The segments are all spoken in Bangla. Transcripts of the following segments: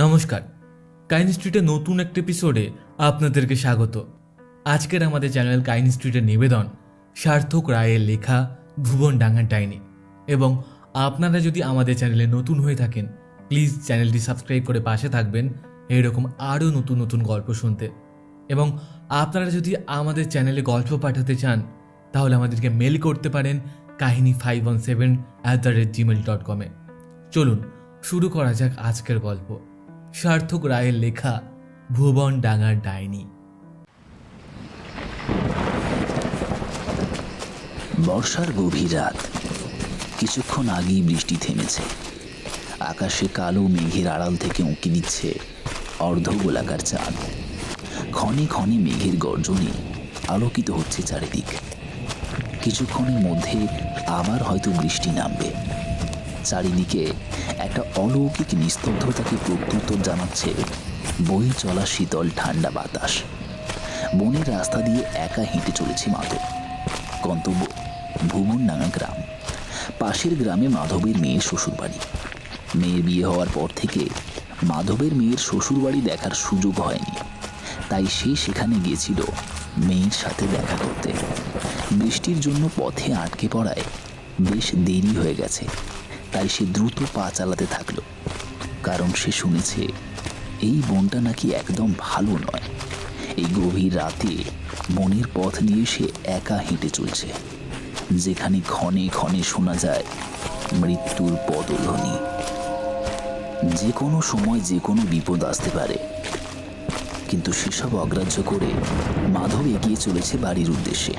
নমস্কার, কাহিনী স্ট্রিটের নতুন একটা এপিসোডে আপনাদেরকে স্বাগত। আজকের আমাদের চ্যানেল কাহিনী স্ট্রিটের নিবেদন সার্থক রায়ের লেখা ভুবনডাঙ্গার ডাইনি। এবং আপনারা যদি আমাদের চ্যানেলে নতুন হয়ে থাকেন, প্লিজ চ্যানেলটি সাবস্ক্রাইব করে পাশে থাকবেন এইরকম আরও নতুন নতুন গল্প শুনতে। এবং আপনারা যদি আমাদের চ্যানেলে গল্প পাঠাতে চান তাহলে আমাদেরকে মেল করতে পারেন kahini517@gmail.com। চলুন শুরু করা যাক আজকের গল্প, সার্থক রায়ের লেখা ভুবনডাঙ্গার ডাইনি। বর্ষার গভীর রাত। কিছুক্ষণ আগেই বৃষ্টি থেমেছে। আকাশে কালো মেঘের আড়াল থেকে উঁকি দিচ্ছে অর্ধ গোলাকার চাঁদ। ক্ষণে ক্ষণে মেঘের গর্জনে আলোকিত হচ্ছে চারিদিক। কিছুক্ষণের মধ্যে আবার হয়তো বৃষ্টি নামবে। চারিদিকে একটা অলৌকিক নিস্তব্ধতাকে প্রত্যুত্তর জানাচ্ছে বয়ে চলা শীতল ঠান্ডা বাতাস। বনের রাস্তা দিয়ে একা হেঁটে চলেছে মাধব। গন্তব্য ভুবনডাঙ্গা গ্রাম। পাশের গ্রামে মাধবের মেয়ের শ্বশুরবাড়ি। মেয়ের বিয়ে হওয়ার পর থেকে মাধবের মেয়ের শ্বশুরবাড়ি দেখার সুযোগ হয়নি, তাই সে সেখানে গিয়েছিল মেয়ের সাথে দেখা করতে। বৃষ্টির জন্য পথে আটকে পড়ায় বেশ দেরি হয়ে গেছে, তাই সে দ্রুত পা চালাতে থাকলো। কারণ সে শুনেছে এই বনটা নাকি একদম ভালো নয়। এই গভীর রাতে বনের পথ দিয়ে সে একা হেঁটে চলছে, যেখানে ক্ষণে ক্ষণে শোনা যায় মৃত্যুর পদধ্বনি। যে কোনো সময় যে কোনো বিপদ আসতে পারে, কিন্তু সেসব অগ্রাহ্য করে মাধব এগিয়ে চলেছে বাড়ির উদ্দেশ্যে।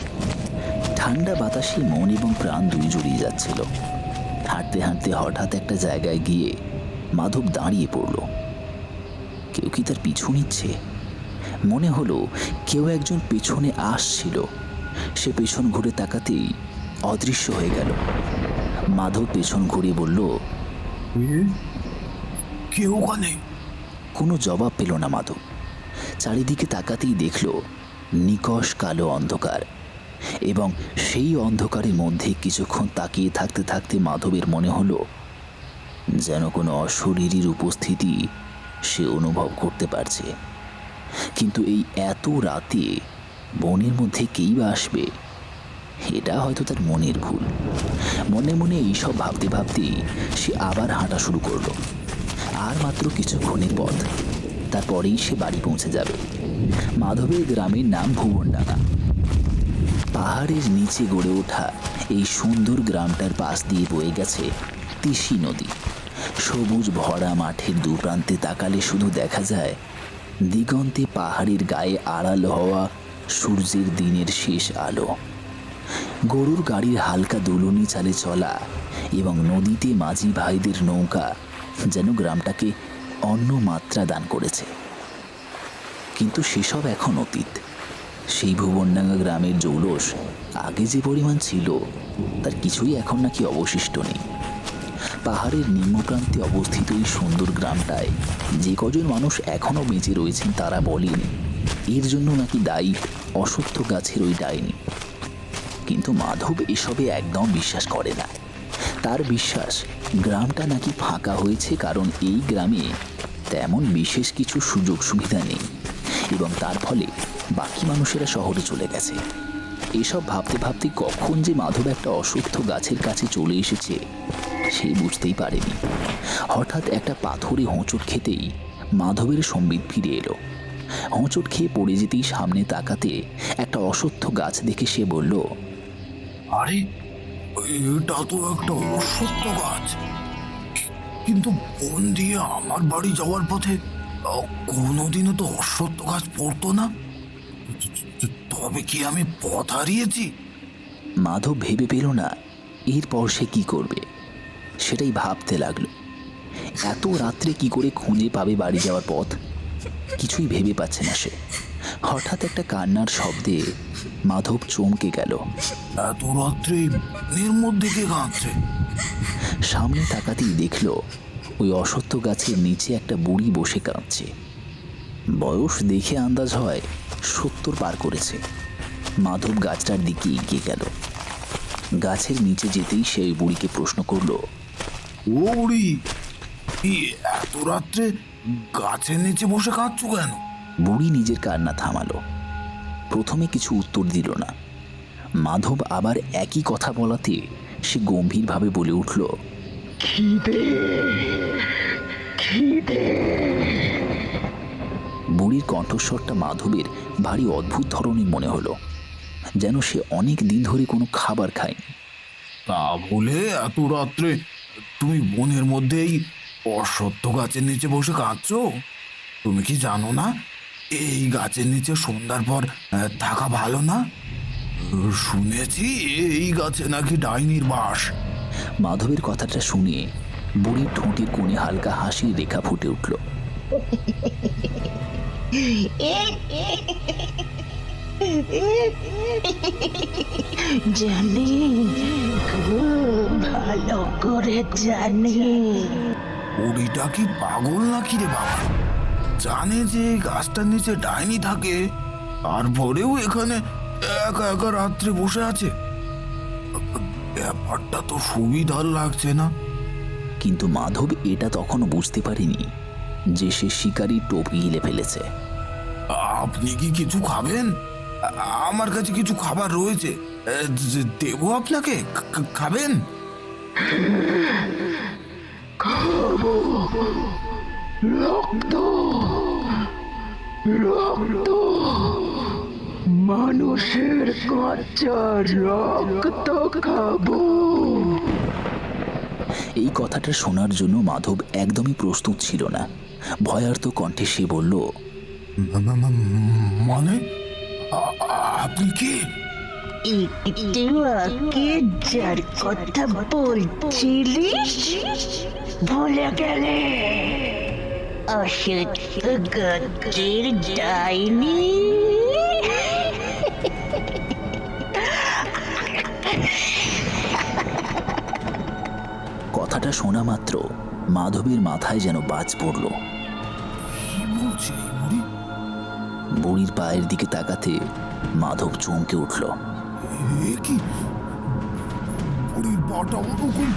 ঠান্ডা বাতাসে মন এবং প্রাণ দুই জড়িয়ে যাচ্ছিল। হাঁটতে হাঁটতে হঠাৎ একটা জায়গায় গিয়ে মাধব দাঁড়িয়ে পড়ল। কেউ কি তার পিছু নিচ্ছে? মনে হলো কেউ একজন পেছনে আসছিল। সে পেছন ঘুরে তাকাতেই অদৃশ্য হয়ে গেল। মাধব পেছন ঘুরে বলল, কে ওখানে? কোনো জবাব পেল না মাধব। চারিদিকে তাকাতেই দেখল নিকষ কালো অন্ধকার, এবং সেই অন্ধকারের মধ্যে কিছুক্ষণ তাকিয়ে থাকতে থাকতে মাধবের মনে হলো যেন কোনো অশরীরীর উপস্থিতি সে অনুভব করতে পারছে। কিন্তু এই এত রাতে বনের মধ্যে কেই বা আসবে? এটা হয়তো তার মনের ভুল। মনে মনে এইসব ভাবতে ভাবতেই সে আবার হাঁটা শুরু করলো। আর মাত্র কিছুক্ষণের পথ, তারপরেই সে বাড়ি পৌঁছে যাবে। মাধবের গ্রামের নাম ভুবনডাঙ্গা। পাহাড়ের নিচে গড়ে ওঠা এই সুন্দর গ্রামটার পাশ দিয়ে বয়ে গেছে তিসি নদী। সবুজ ভরা মাঠের দুপ্রান্তে তাকালে শুধু দেখা যায় দিগন্তে পাহাড়ের গায়ে আড়াল হওয়া সূর্যের দিনের শেষ আলো। গরুর গাড়ির হালকা দুলুনি চালে চলা এবং নদীতে মাঝি ভাইদের নৌকা যেন গ্রামটাকে অন্য মাত্রা দান করেছে। কিন্তু সেসব এখন অতীত। সেই ভুবনডাঙ্গা গ্রামের জৌলস আগে যে পরিমাণ ছিল তার কিছুই এখন নাকি অবশিষ্ট নেই। পাহাড়ের নিম্নপ্রান্তে অবস্থিত এই সুন্দর গ্রামটায় যে কজন মানুষ এখনও বেঁচে রয়েছেন তারা বলেন এর জন্য নাকি দায়ী অশ্বত্থ গাছের ওই ডাইনি। কিন্তু মাধব এসবে একদম বিশ্বাস করে না। তার বিশ্বাস গ্রামটা নাকি ফাঁকা হয়েছে কারণ এই গ্রামে তেমন বিশেষ কিছু সুযোগ সুবিধা নেই, এবং তার ফলে বাকি মানুষেরা শহরে চলে গেছে। এসব ভাবতে ভাবতে কখন যে মাধব একটা অশ্বত্থ গাছের কাছে চলে এসেছে সে বুঝতেই পারেনি। হঠাৎ একটা পাথরে হোঁচট খেতেই মাধবের সম্বিত ফিরে এলো। হোঁচট খেয়ে পড়ে যেতেই সামনে তাকাতে একটা অশ্বত্থ গাছ দেখে সে বলল, আরে এটা তো একটা অশ্বত্থ গাছ, কিন্তু বন দিয়ে আমার বাড়ি যাওয়ার পথে কোনোদিনও তো অশ্বত্থ গাছ পড়তো না। তবে কি আমি পথ হারিয়েছি? মাধব ভেবে পেল না এরপর সে কি করবে। সেটাই ভাবতে লাগলো। এত রাত্রে কি করে খুঁজে পাবে বাড়ি যাওয়ার পথ? কিছুই ভেবে পাচ্ছে না সে। হঠাৎ একটা কান্নার শব্দে মাধব চমকে গেল। এত রাত্রে এর মধ্যে কে কাঁদছে? সামনে তাকাতেই দেখল ওই অশ্বত্থ গাছের নিচে একটা বুড়ি বসে কাঁদছে। বয়স দেখে আন্দাজ হয় 70 পার করেছে। মাধব গাছটার দিকে এগিয়ে গেল। গাছের নিচে যেতেই সে ওই বুড়িকে প্রশ্ন করল, ও বুড়ি, এই এত রাত্রে গাছের নিচে বসে কাঁদছো কেন? বুড়ি নিজের কান্না থামালো। প্রথমে কিছু উত্তর দিল না। মাধব আবার একই কথা বলাতে সে গম্ভীরভাবে বলে উঠল, বুড়ির কণ্ঠস্বরটা মাধবের ভারী অদ্ভুত ধরনের মনে হলো, যেন সে অনেক দিন ধরে কোনো খাবার খায়নি। তা বলে এত রাত্রে তুমি বনের মধ্যেই অশ্বত্থ গাছের নিচে বসে কাঁদছো? তুমি কি জানো না এই গাছের নিচে সন্ধ্যার পর থাকা ভালো না? শুনেছি এই গাছে নাকি ডাইনির বাস। মাধবের কথাটা শুনে বুড়ির ঠোঁটের কোণে হালকা হাসির রেখা ফুটে উঠল। জানি, খুব ভালো করে জানি। বুড়িটা কি পাগল নাকি রে বাবা? জানে যে এই গাছটার নিচে ডাইনি থাকে, তারপরেও এখানে একা একা রাত্রে বসে আছে। ব্যাপারটা তো সুবিধার লাগছে না। কিন্তু মাধব এটা তখনও বুঝতে পারেনি যে সে শিকারীর টোপ গিলে ফেলেছে। আপনি কি কিছু খাবেন? আমার কাছে কিছু খাবার রয়েছে, দেবো আপনাকে, খাবেন? রক্ত, রক্ত, মানুষের কাঁচা রক্ত খাবো। এই কথাটা শোনার জন্য মাধব একদমই প্রস্তুত ছিল না। ভয়ার্ত কণ্ঠে সে বলল, মানে আপনি কে? একটু আগে যার কথা বলছিলিস ভুলে গেলে? অসুস্থ গাছের ডাইনি। কথাটা শোনা মাত্র মাধবের মাথায় যেন বাজ পড়ল। কি বলছে এই বুড়ি? বুড়ির পায়ের দিকে তাকাতে মাধব চমকে উঠল। এ কি? বুড়ির পাটা ওরকম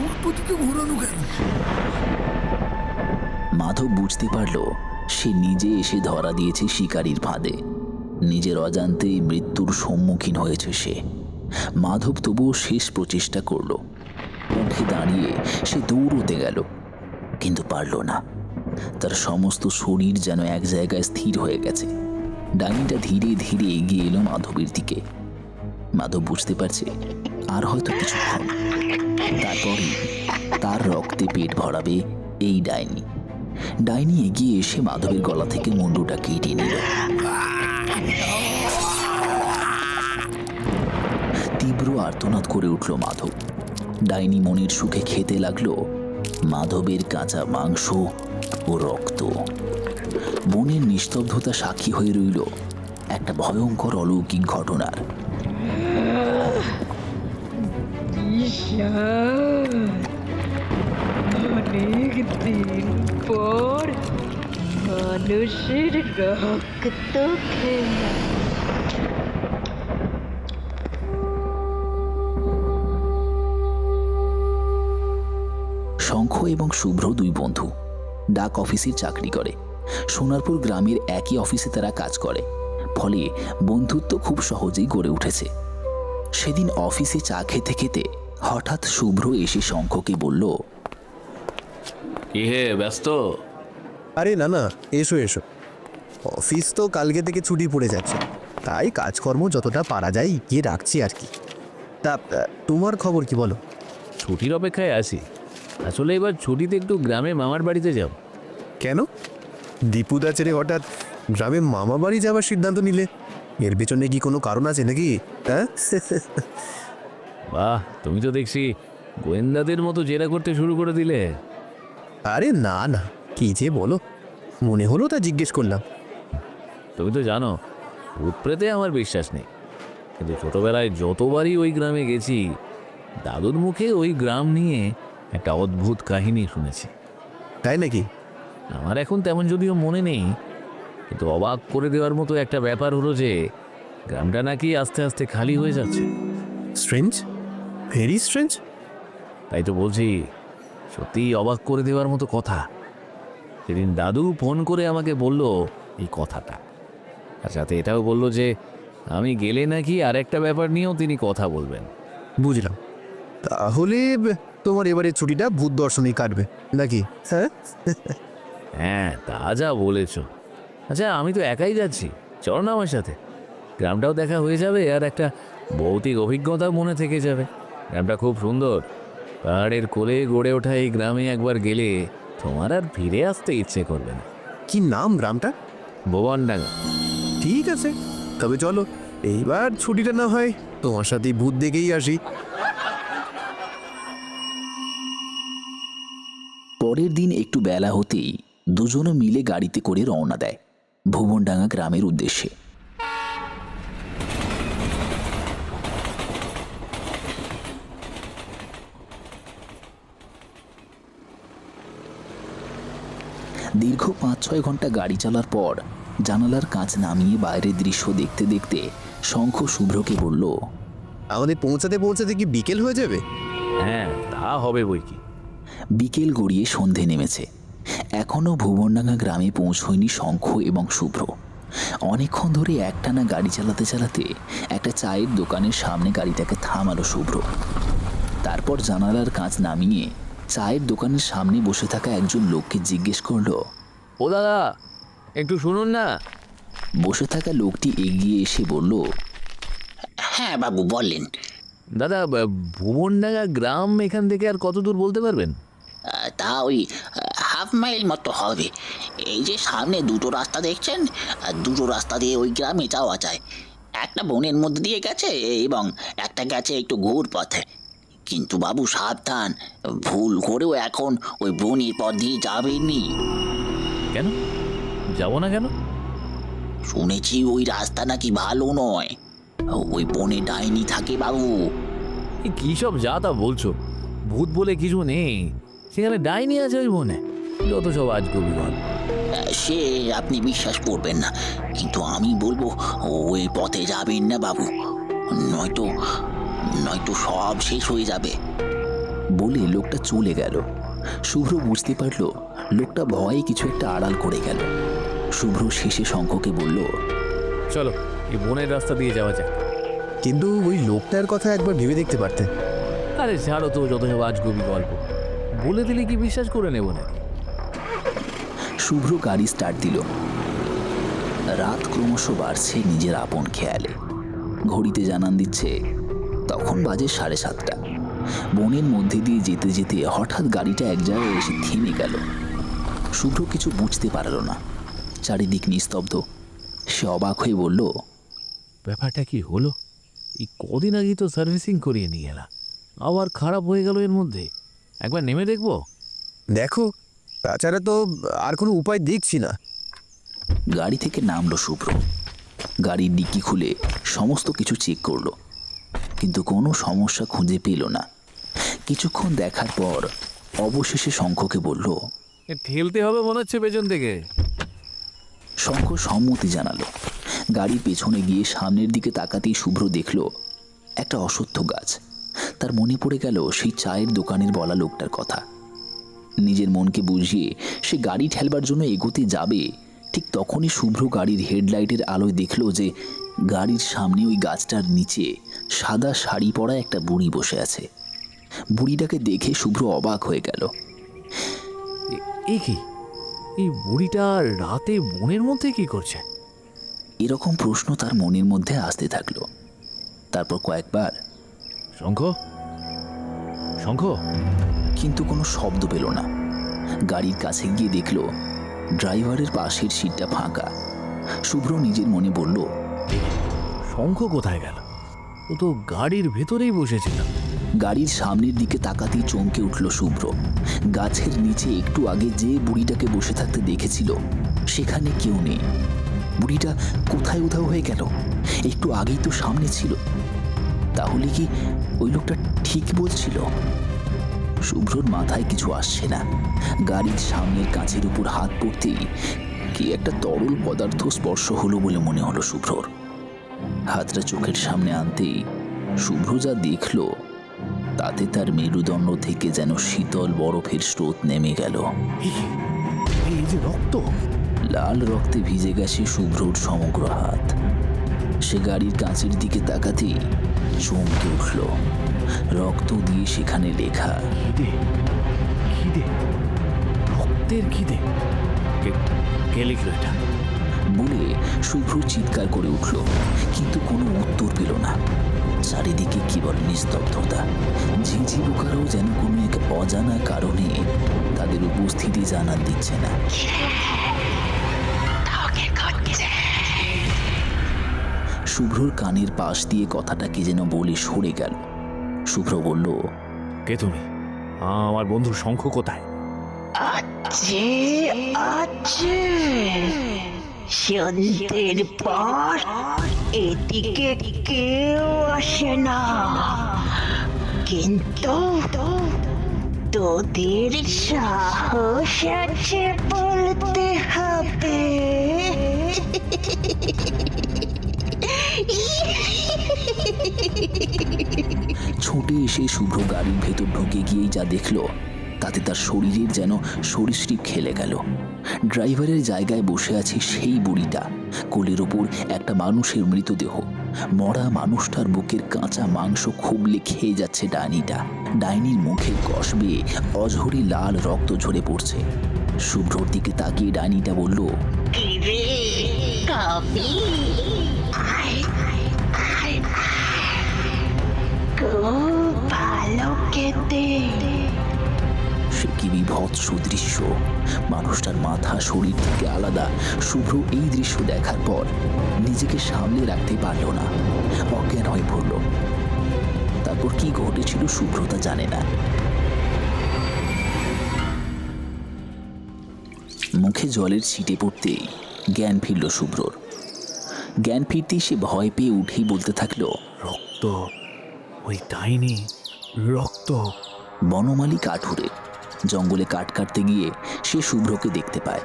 উল্টো দিকে ঘোরানো কেন? মাধব বুঝতে পারল সে নিজে এসে ধরা দিয়েছে শিকারীর ফাঁদে। নিজের অজান্তেই মৃত্যুর সম্মুখীন হয়েছে সে। মাধব তবুও শেষ প্রচেষ্টা করল। উঠে দাঁড়িয়ে সে দৌড়তে গেল, কিন্তু পারল না। তার সমস্ত শরীর যেন এক জায়গায় স্থির হয়ে গেছে। ডাইনিটা ধীরে ধীরে এগিয়ে এলো মাধবের দিকে। মাধব বুঝতে পারছে আর হয়তো কিছুক্ষণ, তারপরে তার রক্তে পেট ভরাবে এই ডাইনি। ডাইনি এগিয়ে এসে মাধবের গলা থেকে মুন্ডুটা কেটে নিল। তীব্র আর্তনাদ করে উঠল মাধব। ডাইনি মনের সুখে খেতে লাগলো মাধবের কাঁচা মাংস ও রক্ত। বনের নিস্তব্ধতা সাক্ষী হয়ে রইল একটা ভয়ঙ্কর অলৌকিক ঘটনার। অনেক দিন পর মানুষের রক্ত খেলাম। শঙ্খ এবং শুভ্র দুই বন্ধু, ডাক অফিসে চাকরি করে। সোনারপুর গ্রামের একই অফিসে তারা কাজ করে, ফলে বন্ধুত্ব খুব সহজেই গড়ে উঠেছে। সেদিন অফিসে চা খেতে খেতে হঠাৎ শুভ্র এসে শঙ্খকে বলল, কি হে, ব্যস্ত? আরে না না, এসো এসো। অফিস তো কালকে থেকে ছুটি পড়ে যাচ্ছে, তাই কাজকর্ম যতটা পারা যায় গিয়ে রাখছি আর কি। তা তোমার খবর কি বলো? ছুটির অপেক্ষায় আছি। আসলে এবার ছুটিতে একটু গ্রামে মামার বাড়িতে যাব। কেন দীপুদা ছেড়ে হঠাৎ গ্রামে মামা বাড়ি যাওয়ার সিদ্ধান্ত নিলে? এর পেছনে কি কোনো কারণ আছে নাকি? হ্যাঁ বাহ, তুমি তো দেখছি গোয়েন্দাদের মতো জেরা করতে শুরু করে দিলে। আরে না না, কি যে বলো, মনে হলো তা জিজ্ঞেস করলাম। তুমি তো জানো ভূতপ্রেতে আমার বিশ্বাস নেই, কিন্তু ছোটবেলায় যতবারই ওই গ্রামে গেছি দাদুর মুখে ওই গ্রাম নিয়ে একটা অদ্ভুত কাহিনী শুনেছি। তাই নাকি? আমার এখন তেমন যদিও মনে নেই, কিন্তু অবাক করে দেওয়ার মতো একটা ব্যাপার হলো যে গ্রামটা নাকি আস্তে আস্তে খালি হয়ে যাচ্ছে। Strange, very strange. তাই তো বলছি, সত্যিই অবাক করে দেওয়ার মতো কথা। সেদিন দাদু ফোন করে আমাকে বলল এই কথাটা, আর সাথে এটাও বলল যে আমি গেলে নাকি আর একটা ব্যাপার নিয়েও তিনি কথা বলবেন। বুঝলাম। তাহলে তোমার এবারে ছুটিটা ভূত দর্শনেই কাটবে নাকি? হ্যাঁ, হ্যাঁ, তা যা বলেছ। আচ্ছা, আমি তো একাই যাচ্ছি, চলো না আমার সাথে। গ্রামটাও দেখা হয়ে যাবে আর একটা ভৌতিক অভিজ্ঞতাও মনে থেকে যাবে। গ্রামটা খুব সুন্দর, পাহাড়ের কোলে গড়ে ওঠা এই গ্রামে একবার গেলে তোমার আর ফিরে আসতে ইচ্ছে করবে না। কি নাম গ্রামটা? ভুবনডাঙ্গা। ঠিক আছে, তবে চলো এইবার ছুটিটা না হয় তোমার সাথে ভূত দেখেই আসি। পরের দিন একটু বেলা হতেই দুজনে মিলে গাড়িতে করে রওনা দেয় ভুবনডাঙ্গা গ্রামের উদ্দেশ্যে। দীর্ঘ 5-6 ঘন্টা গাড়ি চালার পর জানালার কাঁচ নামিয়ে বাইরের দৃশ্য দেখতে দেখতে শঙ্খ শুভ্রকে বলল, আমাদের পৌঁছাতে পৌঁছাতে কি বিকেল হয়ে যাবে? হ্যাঁ, তা হবে বই কি। বিকেল গড়িয়ে সন্ধে নেমেছে, এখনও ভুবনডাঙ্গা গ্রামে পৌঁছয়নি শঙ্খ এবং শুভ্র। অনেকক্ষণ ধরে একটানা গাড়ি চালাতে চালাতে একটা চায়ের দোকানের সামনে গাড়িটাকে থামালো শুভ্র। তারপর জানালার কাঁচ নামিয়ে চায়ের দোকানের সামনে বসে থাকা একজন লোককে জিজ্ঞেস করলো, ও দাদা, একটু শুনুন না। বসে থাকা লোকটি এগিয়ে এসে বলল, হ্যাঁ বাবু বলেন। দাদা, ভুবনডাঙ্গা গ্রাম এখান থেকে আর কত দূর বলতে পারবেন? তা ওই হাফ মাইল মতো হবে। এই যে সামনে দুটো রাস্তা দেখছেন, দুটো রাস্তা দিয়ে ওই গ্রামে যাওয়া যায়। একটা বনের মধ্যে দিয়ে গেছে এবং একটা গেছে একটু ঘুর পথে। কিন্তু বাবু সাবধান, ভুল করেও এখন ওই বনের পথ দিয়ে যাবেননি। কেন যাব না কেন? শুনেছি ওই রাস্তা নাকি ভালো নয়, ওই বনে ডাইনি থাকে বাবু। এ কী সব যা তা বলছো? ভূত বলে কিছু নেই, সেখানে ডাইনি আছে ওই বনে। যত সব আজগুবি গল্প। সে আপনি বিশ্বাস করবেন না, কিন্তু আমি বলবো ওই পথে যাবেন না বাবু, নয়তো নয়তো সব শেষ হয়ে যাবে। বলে লোকটা চলে গেল। শুভ্র বুঝতে পারল লোকটা ভয়ে কিছু একটা আড়াল করে গেল। শুভ্র শেষে শঙ্খকে বলল, চলো এই বনের রাস্তা দিয়ে যাওয়া যাক। কিন্তু ওই লোকটার কথা একবার ভেবে দেখতে পারতে। আরে ছাড়ো তো, যত সব আজগুবি গল্প। বলে দিলে কি বিশ্বাস করে নেব নাকি? শুভ্র গাড়ি স্টার্ট দিল। রাত ক্রমশ বাড়ছে নিজের আপন খেয়ালে। ঘড়িতে জানান দিচ্ছে তখন বাজে 7:30। বনের মধ্যে দিয়ে যেতে যেতে হঠাৎ গাড়িটা এক জায়গায় এসে থেমে গেল। শুভ্র কিছু বুঝতে পারল না, চারিদিক নিস্তব্ধ। সে অবাক হয়ে বলল, ব্যাপারটা কি হলো? এই কদিন আগে তো সার্ভিসিং করিয়ে নিয়ে এলাম, আবার খারাপ হয়ে গেল এর মধ্যে। একবার নেমে দেখবো? দেখো, তাছাড়া তো আর কোনো উপায় দেখছি না। গাড়ি থেকে নামলো শুভ্র। গাড়ির ডিক্কি খুলে সমস্ত কিছু চেক করলো, কিন্তু কোনো সমস্যা খুঁজে পেল না। কিছুক্ষণ দেখার পর অবশেষে শঙ্খকে বলল, ঠেলতে হবে মনে হচ্ছে পেছন থেকে। শঙ্খ সম্মতি জানালো। গাড়ির পেছনে গিয়ে সামনের দিকে তাকাতেই শুভ্র দেখল একটা অশ্বত্থ গাছ। তার মনে পড়ে গেল সেই চায়ের দোকানের বলা লোকটার কথা। নিজের মনকে বুঝিয়ে সে গাড়ি ঠেলবার জন্য এগোতে যাবে, ঠিক তখনই শুভ্র গাড়ির হেডলাইটের আলোয় দেখল যে গাড়ির সামনে ওই গাছটার নিচে সাদা শাড়ি পরা একটা বুড়ি বসে আছে। বুড়িটাকে দেখে শুভ্র অবাক হয়ে গেল। এ কি, এই বুড়িটা রাতে বনের মধ্যে কি করছে? এরকম প্রশ্ন তার মনের মধ্যে আসতে থাকলো। তারপর কয়েকবার শঙ্খ, শঙ্খ, কিন্তু কোনো শব্দ পেল না। গাড়ির কাছে গিয়ে দেখল ড্রাইভারের পাশের সিটটা ফাঁকা। শুভ্র নিজের মনে বলল, শঙ্খ কোথায় গেল? ও তো গাড়ির ভেতরেই বসেছিল। গাড়ির সামনের দিকে তাকাতেই চমকে উঠল শুভ্র। গাছের নিচে একটু আগে যে বুড়িটাকে বসে থাকতে দেখেছিল সেখানে কেউ নেই। বুড়িটা কোথায় উধাও হয়ে গেল? একটু আগেই তো সামনে ছিল। তাহলে কি ওই লোকটা ঠিক বলছিল? শুভ্রর মাথায় কিছু আসছে না। গাড়ির সামনের কাঁচের উপর হাত পড়তেই কি একটা তরল পদার্থ স্পর্শ হলো বলে মনে হলো শুভ্রর। হাতটা চোখের সামনে আনতেই শুভ্র যা দেখল তাতে তার মেরুদণ্ড থেকে যেন শীতল বরফের স্রোত নেমে গেল। এই যে রক্ত! লাল রক্তে ভিজে গেছে শুভ্রর সমগ্র হাত। সে গাড়ির কাঁচের দিকে তাকাতেই চমকে উঠল। রক্ত দিয়ে সেখানে লেখা, খিদে, খিদে, রক্তের খিদে। কে লিখলো এটা? বলে শুভ্র চিৎকার করে উঠল, কিন্তু কোনো উত্তর পেল না। চারিদিকে কেবল নিস্তব্ধতা। ঝিঝি পোকারাও যেন কোনো এক অজানা কারণে তাদের উপস্থিতি জানান দিচ্ছে না। শুভ্রর কানের পাশ দিয়ে কথাটা কে যেন বলে সরে গেল। শুভ্র বলল, কে তুমি? আমার বন্ধু শঙ্খ কোথায়? আছে আছে, সন্ধ্যের পর এদিকে কেউ আসে না, কিন্তু তোদের সাহস আছে বলতে হবে। ছুটে এসে শুভ্র গাড়ির ভেতর ঢুকে গিয়েই যা দেখল, তাতে তার শরীরের যেন সরীসৃপ খেলে গেল। ড্রাইভারের জায়গায় বসে আছে সেই বুড়িটা, কোলের ওপর একটা মানুষের মৃতদেহ। মরা মানুষটার বুকের কাঁচা মাংস খুবলে খেয়ে যাচ্ছে ডাইনিটা। ডাইনির মুখের কষ বেয়ে অঝরে লাল রক্ত ঝরে পড়ছে। শুভ্রর দিকে তাকিয়ে ডাইনিটা বলল, কিরে কবি, আয় আয়, খুব ভালো খেতে। সে কি বিভৎস দৃশ্য! মানুষটার মাথা শরীর থেকে আলাদা। শুভ্র এই দৃশ্য দেখার পর নিজেকে সামলে রাখতে পারল না, অজ্ঞান হয়ে পড়ল। তারপর কি ঘটেছিল শুভ্র তা জানে না। মুখে জলের ছিটে পড়তেই জ্ঞান ফিরল শুভ্রর। জ্ঞান ফিরতেই সে ভয় পেয়ে উঠেই বলতে থাকলো, রক্ত, ওই ডাইনি, রক্ত। বনমালী কাঠুরে জঙ্গলে কাঠ কাটতে গিয়ে সে শুভ্রকে দেখতে পায়।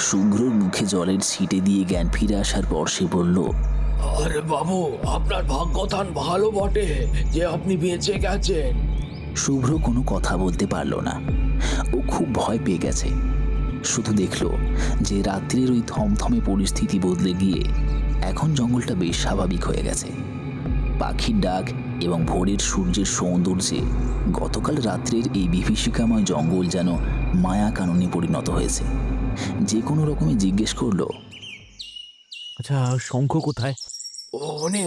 শুভ্রর মুখে জলের ছিটে দিয়ে জ্ঞান ফিরে আসার পর সে বলল, আরে বাবু, আপনার ভাগ্যদান ভালো বটে যে আপনি বেঁচে গেছেন। শুভ্র কোনো কথা বলতে পারল না। ও খুব ভয় পেয়ে গেছে। শুধু দেখল যে রাত্রির ওই থমথমে পরিস্থিতি বদলে গিয়ে এখন জঙ্গলটা বেশ স্বাভাবিক হয়ে গেছে। পাখির ডাক এবং ভোরের সূর্যের সৌন্দর্যে গতকাল রাত্রের এই বিভীষিকাময় জঙ্গল যেন মায়া কাননে পরিণত হয়েছে। যে কোনো রকমে জিজ্ঞেস করলো, আচ্ছা, শঙ্খ কোথায়? উনি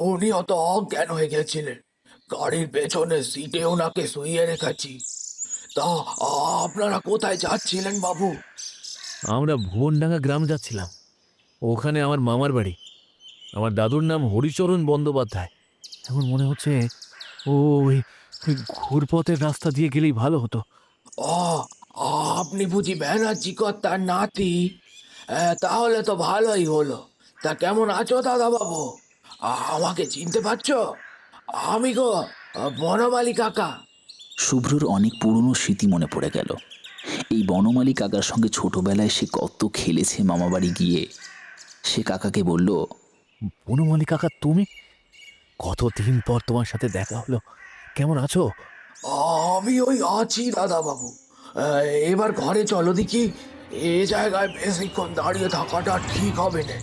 উনি অত অজ্ঞান হয়ে গেছিলেন। গাড়ির পেছনে সিটে ওনাকে শুইয়ে রেখেছি। তা আপনারা কোথায় যাচ্ছিলেন বাবু? আমরা ভুবনডাঙ্গা গ্রাম যাচ্ছিলাম। ওখানে আমার মামার বাড়ি। আমার দাদুর নাম হরিচরণ বন্দ্যোপাধ্যায়। এখন মনে হচ্ছে ওই ওই ঘুরপথের রাস্তা দিয়ে গেলেই ভালো হতো। ও, আপনি বুঝি ব্যানার্জি কর্তার নাতি? তাহলে তো ভালোই হলো। তা কেমন আছো দাদা বাবু? আমাকে চিনতে পারছো? আমি গো বনমালী কাকা। শুভ্রর অনেক পুরনো স্মৃতি মনে পড়ে গেল। এই বনমালী কাকার সঙ্গে ছোটবেলায় সে কত খেলেছে মামাবাড়ি গিয়ে। সে কাকাকে বলল, বনমালী কাকা, তুমি? কতদিন পর তোমার সাথে দেখা হলো। কেমন আছো? আমি ওই আছি দাদা বাবু। এবার ঘরে চলো দেখি। এ জায়গায় বেশিক্ষণ দাঁড়িয়ে থাকাটা ঠিক হবে না।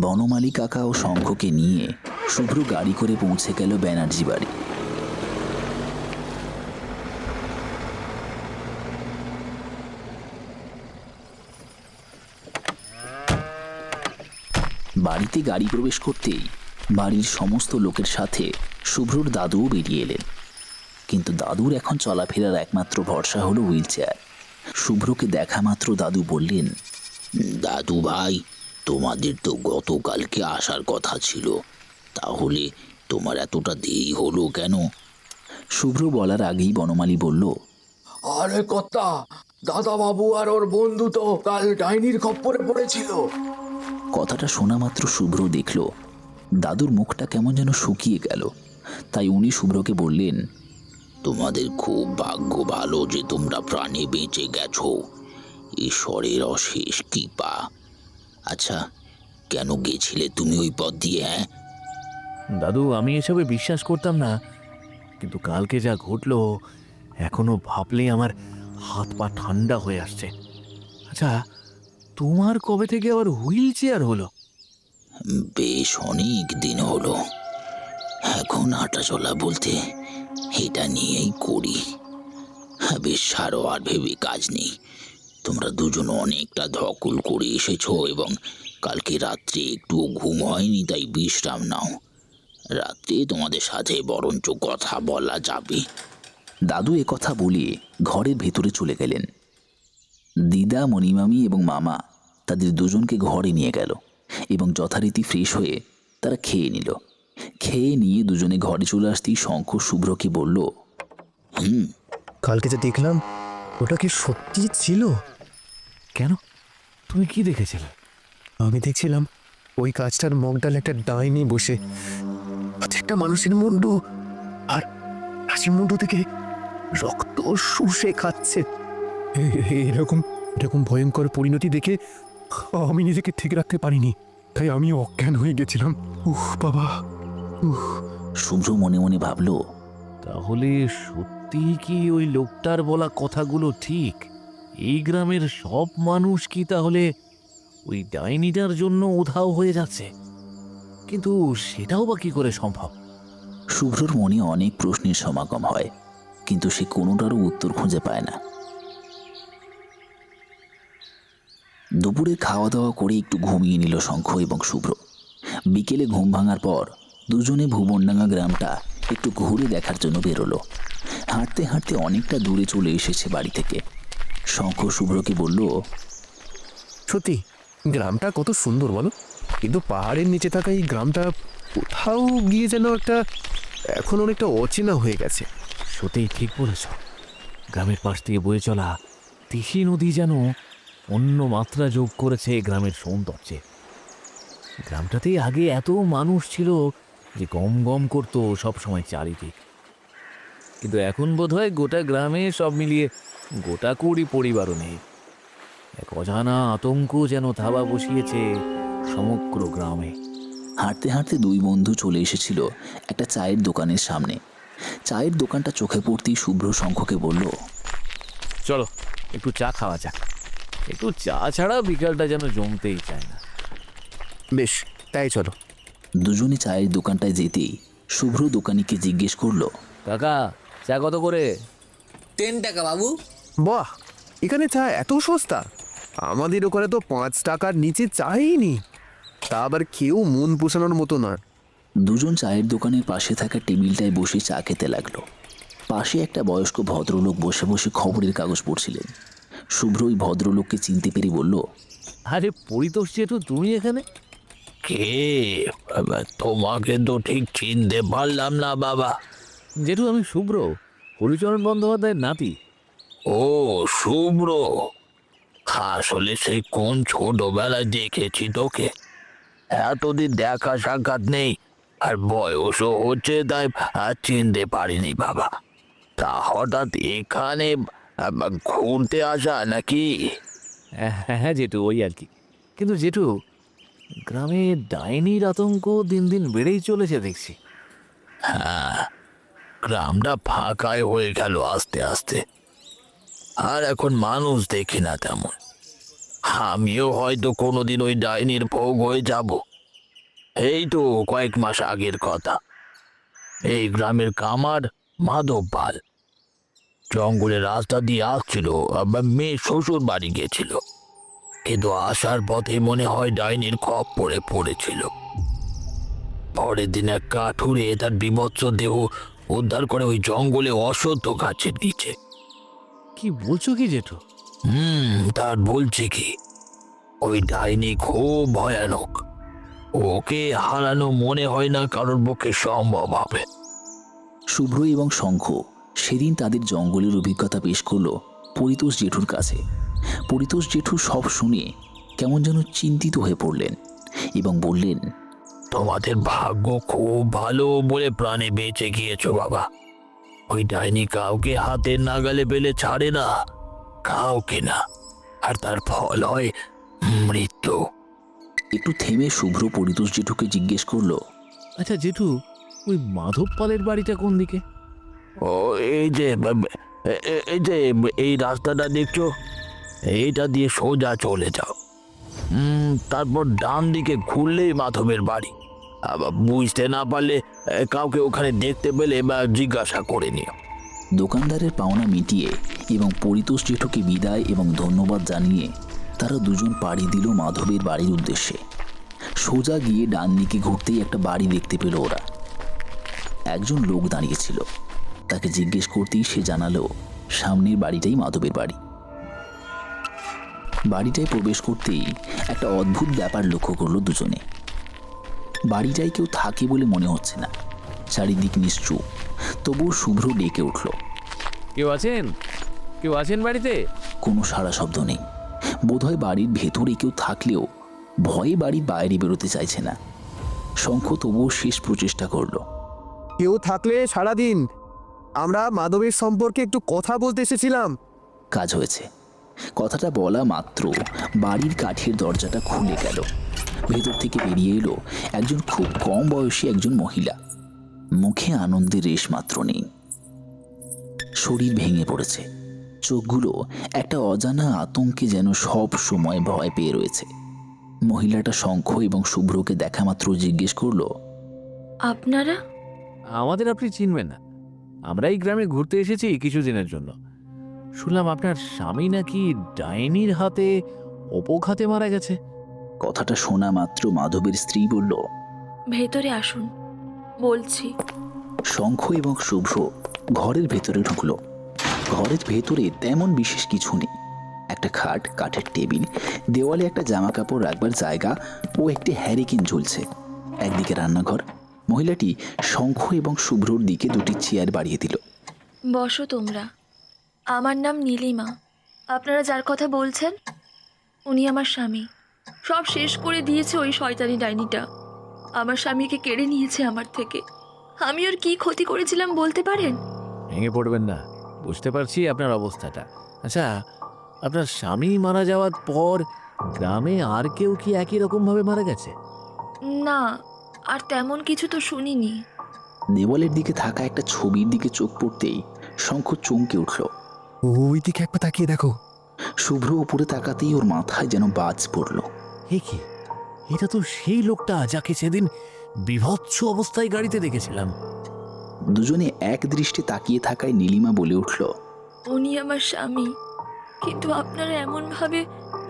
বনমালী কাকা ও শঙ্খকে নিয়ে শুভ্র গাড়ি করে পৌঁছে গেল ব্যানার্জি বাড়ি। বাড়িতে গাড়ি প্রবেশ করতেই বাড়ির সমস্ত লোকের সাথে শুভ্রর দাদুও বেরিয়ে এলেন। কিন্তু দাদুর এখন চলাফেরার একমাত্র ভরসা হলো হুইল চেয়ার। শুভ্রকে দেখা মাত্র দাদু বললেন, দাদু ভাই, তোমাদের তো গতকালকে আসার কথা ছিল, তাহলে তোমার এতটা দেরি হলো কেন? শুভ্র বলার আগেই বনমালী বলল, আরে কর্তা, দাদা বাবু আর ওর বন্ধু তো কাল ডাইনির খপ্পরে পড়েছিল। কথাটা শোনা মাত্র শুভ্র দেখল দাদুর মুখটা কেমন যেন শুকিয়ে গেল। তাই উনি শুভ্রকে বললেন, তোমাদের খুব ভাগ্য ভালো যে তোমরা প্রাণে বেঁচে গেছো। ঈশ্বরের অশেষ কৃপা। আচ্ছা, কেন গেছিলে তুমি ওই পথ দিয়ে? দাদু, আমি এসবে বিশ্বাস করতাম না, কিন্তু কালকে যা ঘটলো এখনো ভাবলেই আমার হাত পা ঠান্ডা হয়ে আসছে। আচ্ছা, তোমার কবে থেকে আবার হুইল চেয়ার হলো? বেশ অনেক দিন হলো। এখন হাঁটাচলা বলতে এটা নিয়েই করি। বেশ ছাড়ো, আর ভেবে কাজ নেই। তোমরা দুজন অনেকটা ধকল করে এসেছো এবং কালকে রাত্রে একটুও ঘুম হয়নি, তাই বিশ্রাম নাও। রাত্রে তোমাদের সাথে বরঞ্চ কথা বলা যাবে। দাদু কথা বলিয়ে ঘরের ভেতরে চলে গেলেন। দিদা, মণিমামি এবং মামা তাদের দুজনকে ঘরে নিয়ে গেল এবং যথারীতি ফ্রেশ হয়ে তারা খেয়ে নিল। খেয়ে নিয়ে দুজনে ঘরে চলে আসতেই শঙ্খ শুভ্রকে বলল, কালকে যে দেখলাম ওটা কি সত্যি ছিল? কেন, তুমি কি দেখেছিলে? আমি দেখছিলাম ওই গাছটার মগডাল একটা ডাইনি বসে প্রত্যেকটা মানুষের মুন্ডু আর হাসির মুন্ডু থেকে রক্ত শুষে খাচ্ছে। এরকম এরকম ভয়ঙ্কর পরিণতি দেখে আমি নিজেকে ঠিক রাখতে পারিনি, তাই আমি অজ্ঞান হয়ে গেছিলাম। উহ বাবা, উহ। শুভ্র মনে মনে ভাবল, তাহলে সত্যি কি ওই লোকটার বলা কথাগুলো ঠিক? এই গ্রামের সব মানুষ কি তাহলে ওই ডাইনিটার জন্য উধাও হয়ে যাচ্ছে? কিন্তু সেটাও বা কি করে সম্ভব? শুভ্রর মনে অনেক প্রশ্নের সমাগম হয়, কিন্তু সে কোনোটারও উত্তর খুঁজে পায় না। দুপুরে খাওয়া দাওয়া করে একটু ঘুমিয়ে নিল শঙ্খ এবং শুভ্র। বিকেলে ঘুম ভাঙার পর দুজনে ভুবনডাঙ্গা গ্রামটা একটু ঘুরে দেখার জন্য বেরোলো। হাঁটতে হাঁটতে অনেকটা দূরে চলে এসেছে বাড়ি থেকে। শঙ্খ শুভ্রকে বলল, সত্যি গ্রামটা কত সুন্দর বলো, কিন্তু পাহাড়ের নিচে থাকা এই গ্রামটা কোথাও গিয়ে যেন একটা এখন অনেকটা অচেনা হয়ে গেছে। সত্যিই ঠিক বলেছ। গ্রামের পাশ দিয়ে বয়ে চলা তিসি নদী যেন অন্য মাত্রা যোগ করেছে গ্রামের সৌন্দর্যে। গ্রামটাতেই আগে এত মানুষ ছিল যে গম গম করতো সবসময় চারিদিক, কিন্তু এখন বোধহয় গোটা গ্রামে সব মিলিয়ে গোটা কুড়ি পরিবারও নেই। এক অজানা আতঙ্ক যেন থাবা বসিয়েছে সমগ্র গ্রামে। হাঁটতে হাঁটতে দুই বন্ধু চলে এসেছিল একটা চায়ের দোকানের সামনে। চায়ের দোকানটা চোখে পড়তেই শুভ্র শঙ্খকে বলল, চলো একটু চা খাওয়া যাক। একটু চা ছাড়া বিকালটা যেন জমতেই চায় না। বেশ, তাই চলো। দুজনে চায়ের দোকানটায় যেতেই শুভ্র দোকানিকে জিজ্ঞেস করলো, কাকা, চা কত করে? 10 টাকা বাবু। বাহ, এখানে চা এত সস্তা! আমাদের ওখানে তো 5 টাকার নিচে চাই নি, তা আবার কেউ মন পোষানোর মতো না। দুজন চায়ের দোকানের পাশে থাকা টেবিলটায় বসে চা খেতে লাগলো। পাশে একটা বয়স্ক ভদ্রলোক বসে বসে খবরের কাগজ পড়ছিলেন। শুভ্র ওই ভদ্রলোককে চিনতে পেরে বলল, আরে পরিতোষ জেঠু, তুমি এখানে? কে? তোমাকে তো ঠিক চিনতে পারলাম না বাবা। জেঠু, আমি শুভ্র, হরিচরণ বন্দ্যোপাধ্যায়ের নাতি। ও শুভ্র, আসলে সেই কোন ছোটবেলায় দেখেছি তোকে, এতদিন দেখা সাক্ষাৎ নেই, আর বয়সও হচ্ছে, তাই আর চিনতে পারিনি বাবা। তা হঠাৎ এখানে ঘুরতে আসা নাকি? হ্যাঁ হ্যাঁ জেঠু, ওই আর কি। কিন্তু জেঠু, গ্রামে ডাইনির আতঙ্ক দিন দিন বেড়েই চলেছে দেখছি। হ্যাঁ, গ্রামটা ফাঁকাই হয়ে গেল আস্তে আস্তে, আর এখন মানুষ দেখি না তেমন। আমিও হয়তো কোনোদিন ওই ডাইনির ভোগ হয়ে যাব। এই তো কয়েক মাস আগের কথা, এই গ্রামের কামার মাধব পাল জঙ্গলের রাস্তা দিয়ে আসছিল, আবার মেয়ে শ্বশুর বাড়ি গেছিল, কিন্তু আসার পথে মনে হয় ডাইনির খপ্পরে পড়েছিল। পরের দিন এক কাঠুরে তার বিভৎস দেহ উদ্ধার করে ওই জঙ্গলে অশ্বত্থ গাছের নিচে। কি বলছো কি জেঠু? তার বলছে কি, ওই ডাইনি খুব ভয়ানক, ওকে হারানো মনে হয় না কারোর পক্ষে সম্ভব হবে। শুভ্র এবং শঙ্খ সেদিন তাদের জঙ্গলের অভিজ্ঞতা পেশ করলো পরিতোষ জেঠুর কাছে। পরিতোষ জেঠু সব শুনে কেমন যেন চিন্তিত হয়ে পড়লেন এবং বললেন, তোমাদের ভাগ্য খুব ভালো বলে প্রাণে বেঁচে গিয়েছো বাবা। ওই ডাইনি কাউকে হাতের নাগালে পেলে ছাড়ে না, কাউকে না, আর তার ফল হয় মৃত্যু। একটু থেমে শুভ্র পরিতোষ জেঠুকে জিজ্ঞেস করলো, আচ্ছা জেঠু, ওই মাধব পালের বাড়িটা কোন দিকে? ও এই যে এই রাস্তাটা দেখছো, এইটা দিয়ে সোজা চলে যাও। তারপর ডান দিকে ঘুরলেই মাধবের বাড়ি। আবার বুঝতে না পারলে কাউকে ওখানে দেখতে পেলে বা জিজ্ঞাসা করে নিও। দোকানদারের পাওনা মিটিয়ে এবং পরিতোষ জেঠুকে বিদায় এবং ধন্যবাদ জানিয়ে তারা দুজন পাড়ি দিল মাধবের বাড়ির উদ্দেশ্যে। সোজা গিয়ে ডান দিকে ঘুরতেই একটা বাড়ি দেখতে পেল ওরা। একজন লোক দাঁড়িয়েছিল, তাকে জিজ্ঞেস করতেই সে জানালো সামনের বাড়িটাই মাধবের বাড়ি। বাড়িটায় প্রবেশ করতেই একটা অদ্ভুত ব্যাপার লক্ষ্য করলো দুজনে। বাড়িটায় কেউ থাকে বলে মনে হচ্ছে না, চারিদিক নিশ্চুপ। তবুও শুভ্র ডেকে উঠল, কেউ আছেন? কেউ আছেন বাড়িতে? কোনো সাড়া শব্দ নেই। বোধহয় বাড়ির ভেতরে কেউ থাকলেও ভয়ে বাড়ির বাইরে বেরোতে চাইছে না। শঙ্খ তবুও শেষ প্রচেষ্টা করলো। কেউ থাকলে সারাদিন, আমরা মাধবের সম্পর্কে একটু কথা বলতে এসেছিলাম। কাজ হয়েছে। কথাটা বলা মাত্র বাড়ির কাঠের দরজাটা খুলে গেল। ভেতর থেকে বেরিয়ে এলো একজন খুব কম বয়সী একজন মহিলা। মুখে আনন্দের রেশ মাত্র নেই। শরীর ভেঙে পড়েছে, চোখগুলো একটা অজানা আতঙ্কে যেন সব সময় ভয় পেয়ে রয়েছে। মহিলাটা শঙ্খ এবং শুভ্রকে দেখা মাত্র জিজ্ঞেস করলো, আপনারা? আমাদের আপনি চিনবেন না, আমরা এই গ্রামে ঘুরতে এসেছি কিছুদিনের জন্য। শুনলাম আপনার স্বামী নাকি ডাইনির হাতে অপঘাতে মারা গেছে। কথাটা শোনা মাত্র মাধবের স্ত্রী বলল, ভেতরে আসুন, বলছি। শঙ্খ এবং শুভ্র ঘরের ভেতরে ঢুকলো। ঘরের ভেতরে তেমন বিশেষ কিছু নেই। একটা খাট, কাঠের টেবিল, দেওয়ালে একটা জামা কাপড় রাখবার জায়গা ও একটি হ্যারিকেন ঝুলছে। একদিকে রান্নাঘর। মহিলাটি শঙ্খ এবং শুভ্রর দিকে দুটি চেয়ার বাড়িয়ে দিল। বসো তোমরা। আমার নাম নীলিমা। আপনারা যার কথা বলছেন উনি আমার স্বামী। সব শেষ করে দিয়েছে ওই শয়তানি ডাইনিটা। আমার স্বামীকে কেড়ে নিয়েছে আমার থেকে। আমি ওর কি ক্ষতি করেছিলাম বলতে পারেন? ভেঙে পড়বেন না, বুঝতে পারছি আপনার অবস্থাটা। আচ্ছা, আপনার স্বামী মারা যাওয়ার পর গ্রামে আর কেউ কি একই রকমভাবে মারা গেছে? না, আর তেমন কিছু তো শুনিনি। দেওয়ালের দিকে থাকা একটা ছবির দিকে চোখ পড়তেই শঙ্খ চমকে উঠল। ওই দিকে একবার তাকিয়ে দেখো। শুভ্র উপরে তাকাতেই ওর মাথায় যেন বাজ পড়ল। হে কি, এটা তো সেই লোকটা যাকে সেদিন বিভৎস অবস্থায় গাড়িতে দেখেছিলাম। দুজনে এক দৃষ্টে তাকিয়ে থাকায় নীলিমা বলে উঠল, উনি আমার স্বামী। কিন্তু আপনারা এমনভাবে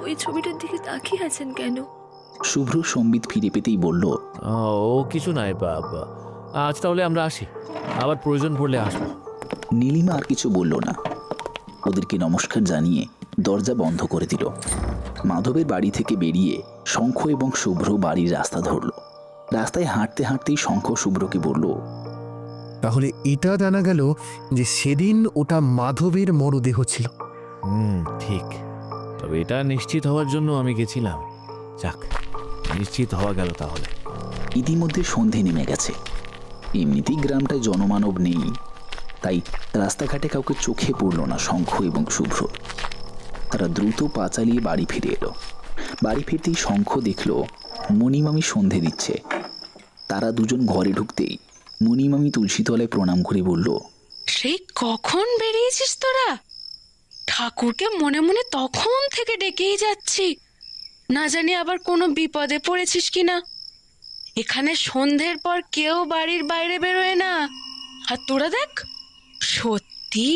ওই ছবিটার দিকে তাকিয়ে আছেন কেন? শুভ্র সম্বিত ফিরে পেতেই বলল, ও কিছু নাই বাবা, আজ তাহলে আমরা আসি, আবার প্রয়োজন পড়লে আসবো। নীলিমা আর কিছু বলল না। ওদেরকে নমস্কার জানিয়ে দরজা বন্ধ করে দিল। মাধবের বাড়ি থেকে বেরিয়ে শঙ্খ এবং শুভ্র বাড়ির রাস্তা ধরল। রাস্তায় হাঁটতে হাঁটতেই শঙ্খ শুভ্রকে বলল, তাহলে এটা জানা গেল যে সেদিন ওটা মাধবের মরদেহ ছিল। ঠিক। তবে এটা নিশ্চিত হওয়ার জন্য আমি গেছিলাম। যাক, নিশ্চিত হওয়া গেল তাহলে। ইতিমধ্যে সন্ধে নেমে গেছে। এমনিতেই গ্রামটায় জনমানব নেই, তাই রাস্তাঘাটে কাউকে চোখে পড়ল না শঙ্খ এবং শুভ্র। তারা দ্রুত পা চালিয়ে বাড়ি ফিরে এলো। বাড়ি ফিরতেই শঙ্খ দেখল মণিমামি সন্ধে দিচ্ছে। তারা দুজন ঘরে ঢুকতেই মণিমামি তুলসীতলায় প্রণাম করে বলল, সেই কখন বেরিয়েছিস তোরা? ঠাকুরকে মনে মনে তখন থেকে ডেকেই যাচ্ছি, না জানি আবার কোনো বিপদে পড়েছিস কিনা। এখানে সন্ধ্যের পর কেউ বাড়ির বাইরে বেরোয় না। আর তোরা দেখ, সত্যি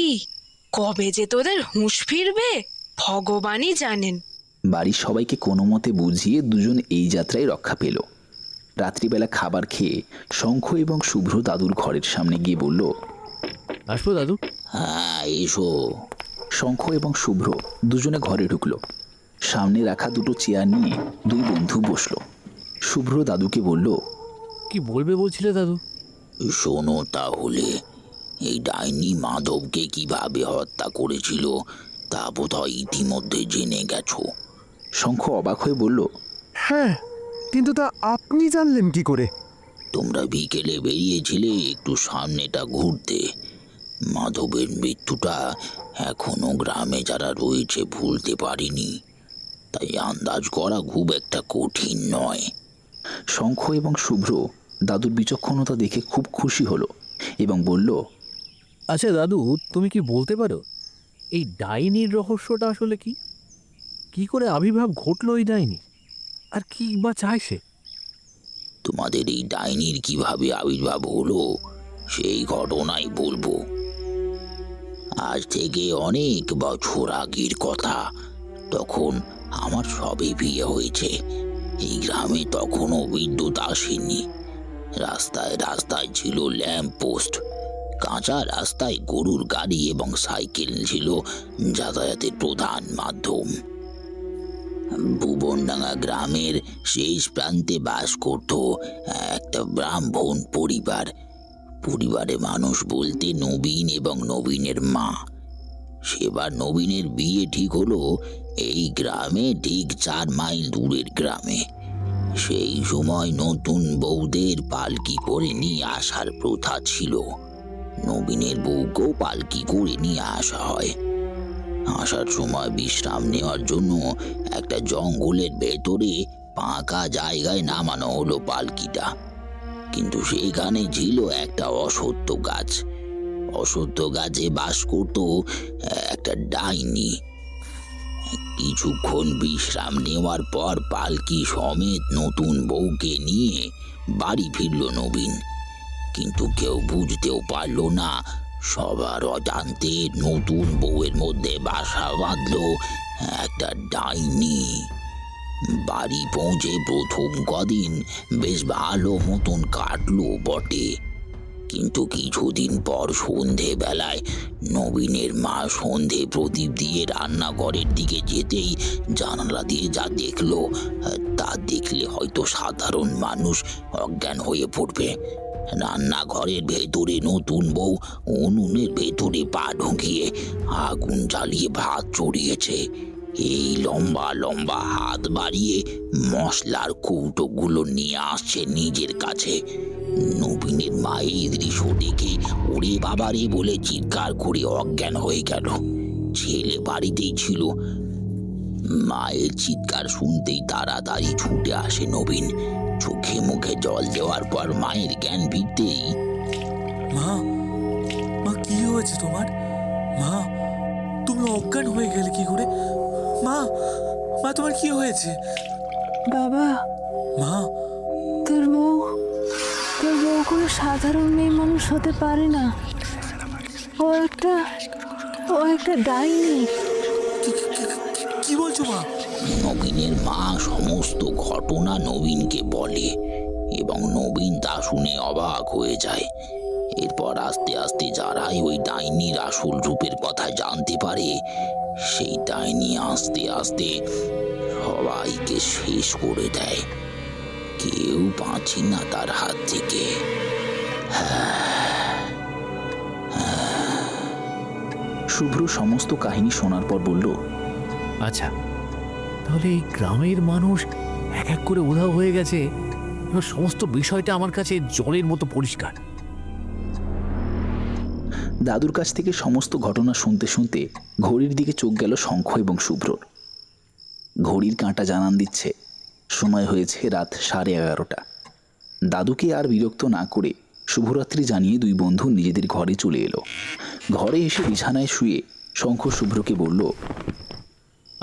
কবে যে তোদের হুঁশ ফিরবে ভগবানই জানেন। বাড়ির সবাইকে কোনো মতে বুঝিয়ে দুজন এই যাত্রায় রক্ষা পেল। রাত্রিবেলা খাবার খেয়ে শঙ্খ এবং শুভ্র দাদুর ঘরের সামনে গিয়ে বলল, আসবো দাদু? হ্যাঁ, এসো। শঙ্খ এবং শুভ্র দুজনে ঘরে ঢুকলো। সামনে রাখা দুটো চেয়ার নিয়ে দুই বন্ধু বসলো। শুভ্র দাদুকে বলল, কি বলবে বলছিলে দাদু? শোনো তাহলে, এই ডাইনি মাধবকে কিভাবে হত্যা করেছিল তা বোধহয় ইতিমধ্যে জেনে গেছো। শঙ্খ অবাক হয়ে বলল, হ্যাঁ, কিন্তু তা আপনি জানলেন কি করে? তোমরা বিকেলে বেরিয়েছিলে একটু সামনেটা ঘুরতে। মাধবের মৃত্যুটা এখনো গ্রামে যারা রয়েছে ভুলতে পারিনি, তাই আন্দাজ করা খুব একটা কঠিন নয়। শঙ্খ এবং শুভ্র দাদুর বিচক্ষণতা দেখে খুব খুশি হলো এবং বলল, আচ্ছা দাদু, তুমি কি বলতে পারো এই ডাইনির রহস্যটা আসলে কি? কি করে আবির্ভাব ঘটলো এই ডাইনি, আর কি বা চায় সে? তোমাদের এই ডাইনির কিভাবে আবির্ভাব হলো সেই ঘটনাই বলবো। আজ থেকে অনেক বছর আগের কথা। তখন আমার সবে বিয়ে হয়েছে। এই গ্রামে তখনও বিদ্যুৎ আসেনি। রাস্তায় রাস্তায় ছিল ল্যাম্প পোস্ট। কাঁচা রাস্তায় গরুর গাড়ি এবং সাইকেল ছিল যাতায়াতের প্রধান মাধ্যম। ভুবনডাঙ্গা গ্রামের শেষ প্রান্তে বাস করত একটা ব্রাহ্মণ পরিবার। পরিবারে মানুষ বলতে নবীন এবং নবীনের মা। সেবার নবীনের বিয়ে ঠিক হলো এই গ্রামে ঠিক 4 মাইল দূরের গ্রামে। সেই সময় নতুন বউদের পালকি করে নিয়ে আসার প্রথা ছিল। নবীনের বউকেও পালকি করে নিয়ে আসা হয়। আসার সময় বিশ্রাম নেওয়ার জন্য একটা জঙ্গলের ভেতরে ফাঁকা জায়গায় নামানো হলো পালকিটা। কিন্তু সেখানে ছিল একটা অশ্বত্থ গাছ। অশ্বত্থ গাছে বাস করত একটা ডাইনি। কিছুক্ষণ বিশ্রাম নেওয়ার পর পালকি সমেত নতুন বউকে নিয়ে বাড়ি ফিরল নবীন। কিন্তু কেউ বুঝতেও পারল না সবার অজান্তে নতুন বউয়ের মধ্যে বাসা বাঁধল একটা ডাইনি। বাড়ি পৌঁছে প্রথম কদিন বেশ ভালো মতন কাটলো বটে। কিন্তু কিছুদিন পর সন্ধেবেলায় নবীনের মা সন্ধে প্রদীপ দিয়ে রান্নাঘরের দিকে যেতেই জানালা দিয়ে যা দেখলো তা দেখলে হয়তো সাধারণ মানুষ অজ্ঞান হয়ে পড়বে। রান্নাঘরের ভেতরে নতুন বউ উনুনের ভেতরে পা ঢুকিয়ে আগুন জ্বালিয়ে ভাত চড়িয়েছে। এই লম্বা লম্বা হাত বাড়িয়ে মশলার কৌটোগুলো নিয়ে আসছে নিজের কাছে। নবীনের মা এই দৃশ্য দেখে ওরে বাবারে বলে চিৎকার করে অজ্ঞান হয়ে গেল। ছেলে বাড়িতেই ছিল। মায়ের চিৎকার শুনতেই তাড়াতাড়ি ছুটে আসে নবীন। চোখে মুখে জল দেওয়ার পর মায়ের জ্ঞান ফিরতেই, মা, মা কি হয়েছে তোমার? মা, তুমি অজ্ঞান হয়ে গেলে কি করে? মা, মা তোমার কি হয়েছে? বাবা, মা, তোর বউ কোনো সাধারণ মেয়ে মানুষ হতে পারে না। ও একটা ডাইনি। কি বলছো মা? নবীনের মা সমস্ত ঘটনা নবীনকে বলে এবং নবীন তা শুনে অবাক হয়ে যায়। এরপর আস্তে আস্তে যারাই ওই ডাইনির আসল রূপের কথা জানতে পারে, সেই ডাইনি আস্তে আস্তে সবাইকে শেষ করে দেয়। কেউ বাঁচে না তার হাত থেকে। শুভ্র সমস্ত কাহিনী শোনার পর বলল, আচ্ছা, তাহলে এই গ্রামের মানুষ এক এক করে উধাও হয়ে গেছে। এবার সমস্ত বিষয়টা আমার কাছে জলের মতো পরিষ্কার। দাদুর কাছ থেকে সমস্ত ঘটনা শুনতে শুনতে ঘড়ির দিকে চোখ গেল শঙ্খ এবং শুভ্রর। ঘড়ির কাঁটা জানান দিচ্ছে সময় হয়েছে রাত 11:30। দাদুকে আর বিরক্ত না করে শুভরাত্রি জানিয়ে দুই বন্ধু নিজেদের ঘরে চলে এলো। ঘরে এসে বিছানায় শুয়ে শঙ্খ শুভ্রকে বলল,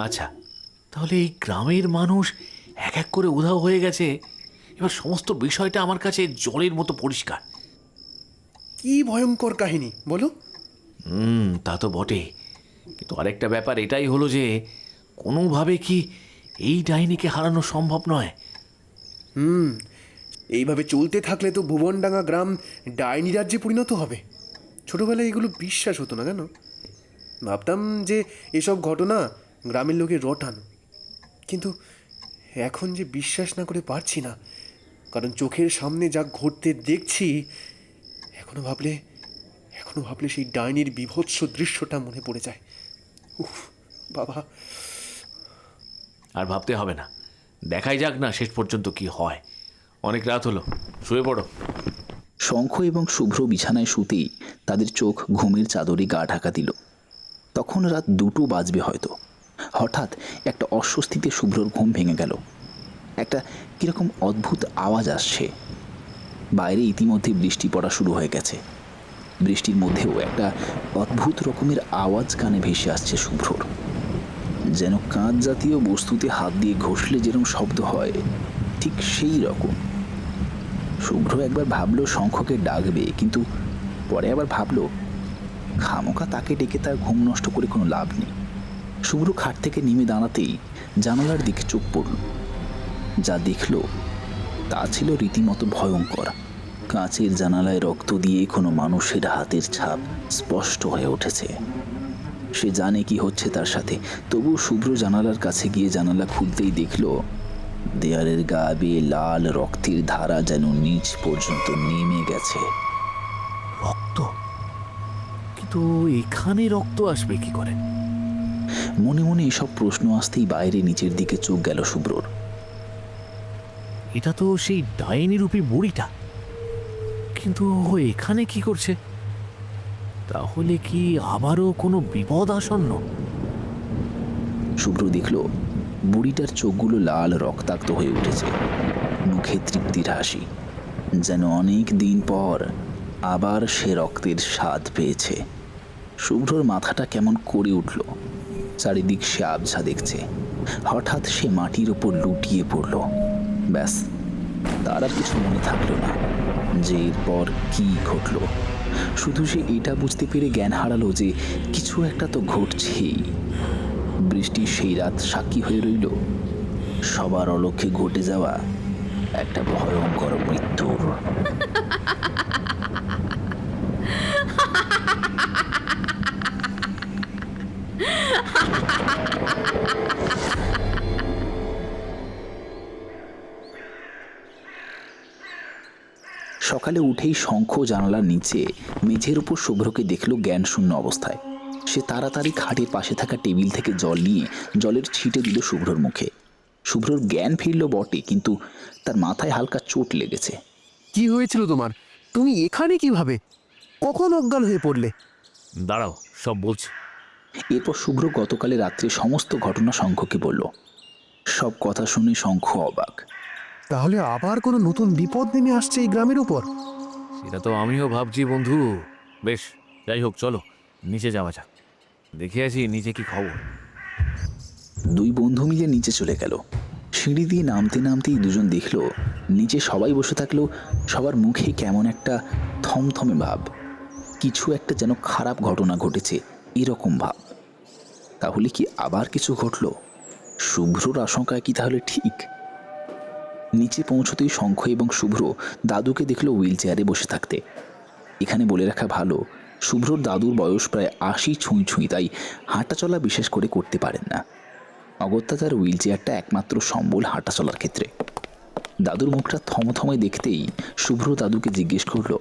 আচ্ছা, তাহলে এই গ্রামের মানুষ এক এক করে উধাও হয়ে গেছে। এবার সমস্ত বিষয়টা আমার কাছে জলের মতো পরিষ্কার। কি ভয়ঙ্কর কাহিনী বলো। তা তো বটে, কিন্তু আরেকটা ব্যাপার এটাই হলো যে কোনোভাবে কি এই ডাইনিকে হারানো সম্ভব নয়। এইভাবে চলতে থাকলে তো ভুবনডাঙ্গা গ্রাম ডাইনি রাজ্যে পরিণত হবে। ছোটবেলায় এগুলো বিশ্বাস হতো না কেন? ভাবতাম যে এসব ঘটনা গ্রামের লোকের রটানো, কিন্তু এখন যে বিশ্বাস না করে পারছি না, কারণ চোখের সামনে যা ঘটতে দেখছি। এখনো ভাবলে সেই ডাইনির বীভৎস দৃশ্যটা মনে পড়ে যায়। উফ বাবা, আর ভাবতে হবে না, দেখাই যাক না শেষ পর্যন্ত কি হয়। অনেক রাত হলো, শুয়ে পড়ো। শঙ্খ এবং শুভ্র বিছানায় শুতেই তাদের চোখ ঘুমের চাদরে গা ঢাকা দিল। তখন রাত 2টো বাজবে হয়তো। হঠাৎ একটা অস্বস্তিতে শুভ্রর ঘুম ভেঙে গেল। একটা কিরকম অদ্ভুত আওয়াজ আসছে। বাইরে ইতিমধ্যে বৃষ্টি পড়া শুরু হয়ে গেছে। বৃষ্টির মধ্যেও একটা অদ্ভুত রকমের আওয়াজ কানে ভেসে আসছে শুভ্রর, যেন কাঁচ জাতীয় বস্তুতে হাত দিয়ে ঘষলে যেরকম শব্দ হয় ঠিক সেই রকম। শুভ্র একবার ভাবলো শঙ্খকে ডাকবে, কিন্তু পরে আবার ভাবলো খামোকা তাকে ডেকে তার ঘুম নষ্ট করে কোনো লাভ নেই। শুভ্র খাট থেকে নেমে দাঁড়াতেই জানালার দিকে চোখ পড়ল। যা দেখল তা ছিল রীতিমতো ভয়ঙ্কর। কাঁচের জানালায় রক্ত দিয়ে কোনো মানুষের হাতের ছাপ স্পষ্ট হয়ে উঠেছে। সে জানে কি হচ্ছে তার সাথে, তবু শুভ্র জানালার কাছে গিয়ে জানালা খুলতেই দেখল দেয়ালের গা বেয়ে লাল রক্তের ধারা যেন নিচ পর্যন্ত নেমে গেছে। রক্ত? কিন্তু এখানে রক্ত আসবে কি করে? মনে মনে এসব প্রশ্ন আসতেই বাইরে নিচের দিকে চোখ গেল শুভ্রর। এটা তো সেই ডাইনি রূপী বুড়িটা, কিন্তু ও এখানে কি করছে? তাহলে কি আবারও কোনো বিপদ আসন্ন? শুভ্র দেখল বুড়িটার চোখগুলো লাল রক্তাক্ত হয়ে উঠেছে, মুখে তৃপ্তির হাসি, যেন অনেক দিন পর আবার সে রক্তের স্বাদ পেয়েছে। শুভ্রর মাথাটা কেমন করে উঠল। চারিদিক সে আবছা দেখছে। হঠাৎ সে মাটির ওপর লুটিয়ে পড়ল। ব্যাস, তার আর কিছু মনে থাকলো না যে এরপর কি ঘটল। শুধু সে এটা বুঝতে পেরে জ্ঞান হারালো যে কিছু একটা তো ঘটছেই। বৃষ্টির সেই রাত সাক্ষী হয়ে রইল সবার অলক্ষ্যে ঘটে যাওয়া একটা ভয়ঙ্কর মৃত্যুর। সকালে উঠেই শঙ্খ জানালার নিচে মেঝের উপর শুভ্রকে দেখল জ্ঞান শূন্য অবস্থায়। সে তাড়াতাড়ি খাটের পাশে থাকা টেবিল থেকে জল নিয়ে জলের ছিটে দিল শুভ্রর মুখে। শুভ্রর জ্ঞান ফিরল বটে, কিন্তু তার মাথায় হালকা চোট লেগেছে। কি হয়েছিল তোমার? তুমি এখানে কিভাবে? কখন অজ্ঞান হয়ে পড়লে? দাঁড়াও, সব বলছি। এরপর শুভ্র গতকালে রাত্রে সমস্ত ঘটনা শঙ্খকে বলল। সব কথা শুনে শঙ্খ অবাক। তাহলে আবার কোনো নতুন বিপদ নেমে আসছে এই গ্রামের উপর? সেটা তো আমিও ভাবছি বন্ধু। বেশ, যাই হোক, চলো নিচে যাওয়া যাক, দেখে আসি নিচে কি খবর। দুই বন্ধু মিলে নিচে চলে গেল। সিঁড়ি দিয়ে নামতে নামতেই দুজন দেখল নিচে সবাই বসে থাকলেও সবার মুখে কেমন একটা থমথমে ভাব। কিছু একটা যেন খারাপ ঘটনা ঘটেছে এরকম ভাব। তাহলে কি আবার কিছু ঘটল? শুভ্রর আশঙ্কা কি তাহলে ঠিক? নিচে পৌঁছতেই শঙ্খ এবং শুভ্র দাদুকে দেখল হুইল চেয়ারে বসে থাকতে। এখানে বলে রাখা ভালো, শুভ্রর দাদুর বয়স প্রায় ৮০ ছুঁই ছুঁই, তাই হাঁটা চলা বিশেষ করে করতে পারেন না। অগত্যা তার হুইল চেয়ারটা একমাত্র সম্বল হাঁটা চলার ক্ষেত্রে। দাদুর মুখটা থমথমে দেখতেই শুভ্র দাদুকে জিজ্ঞেস করল,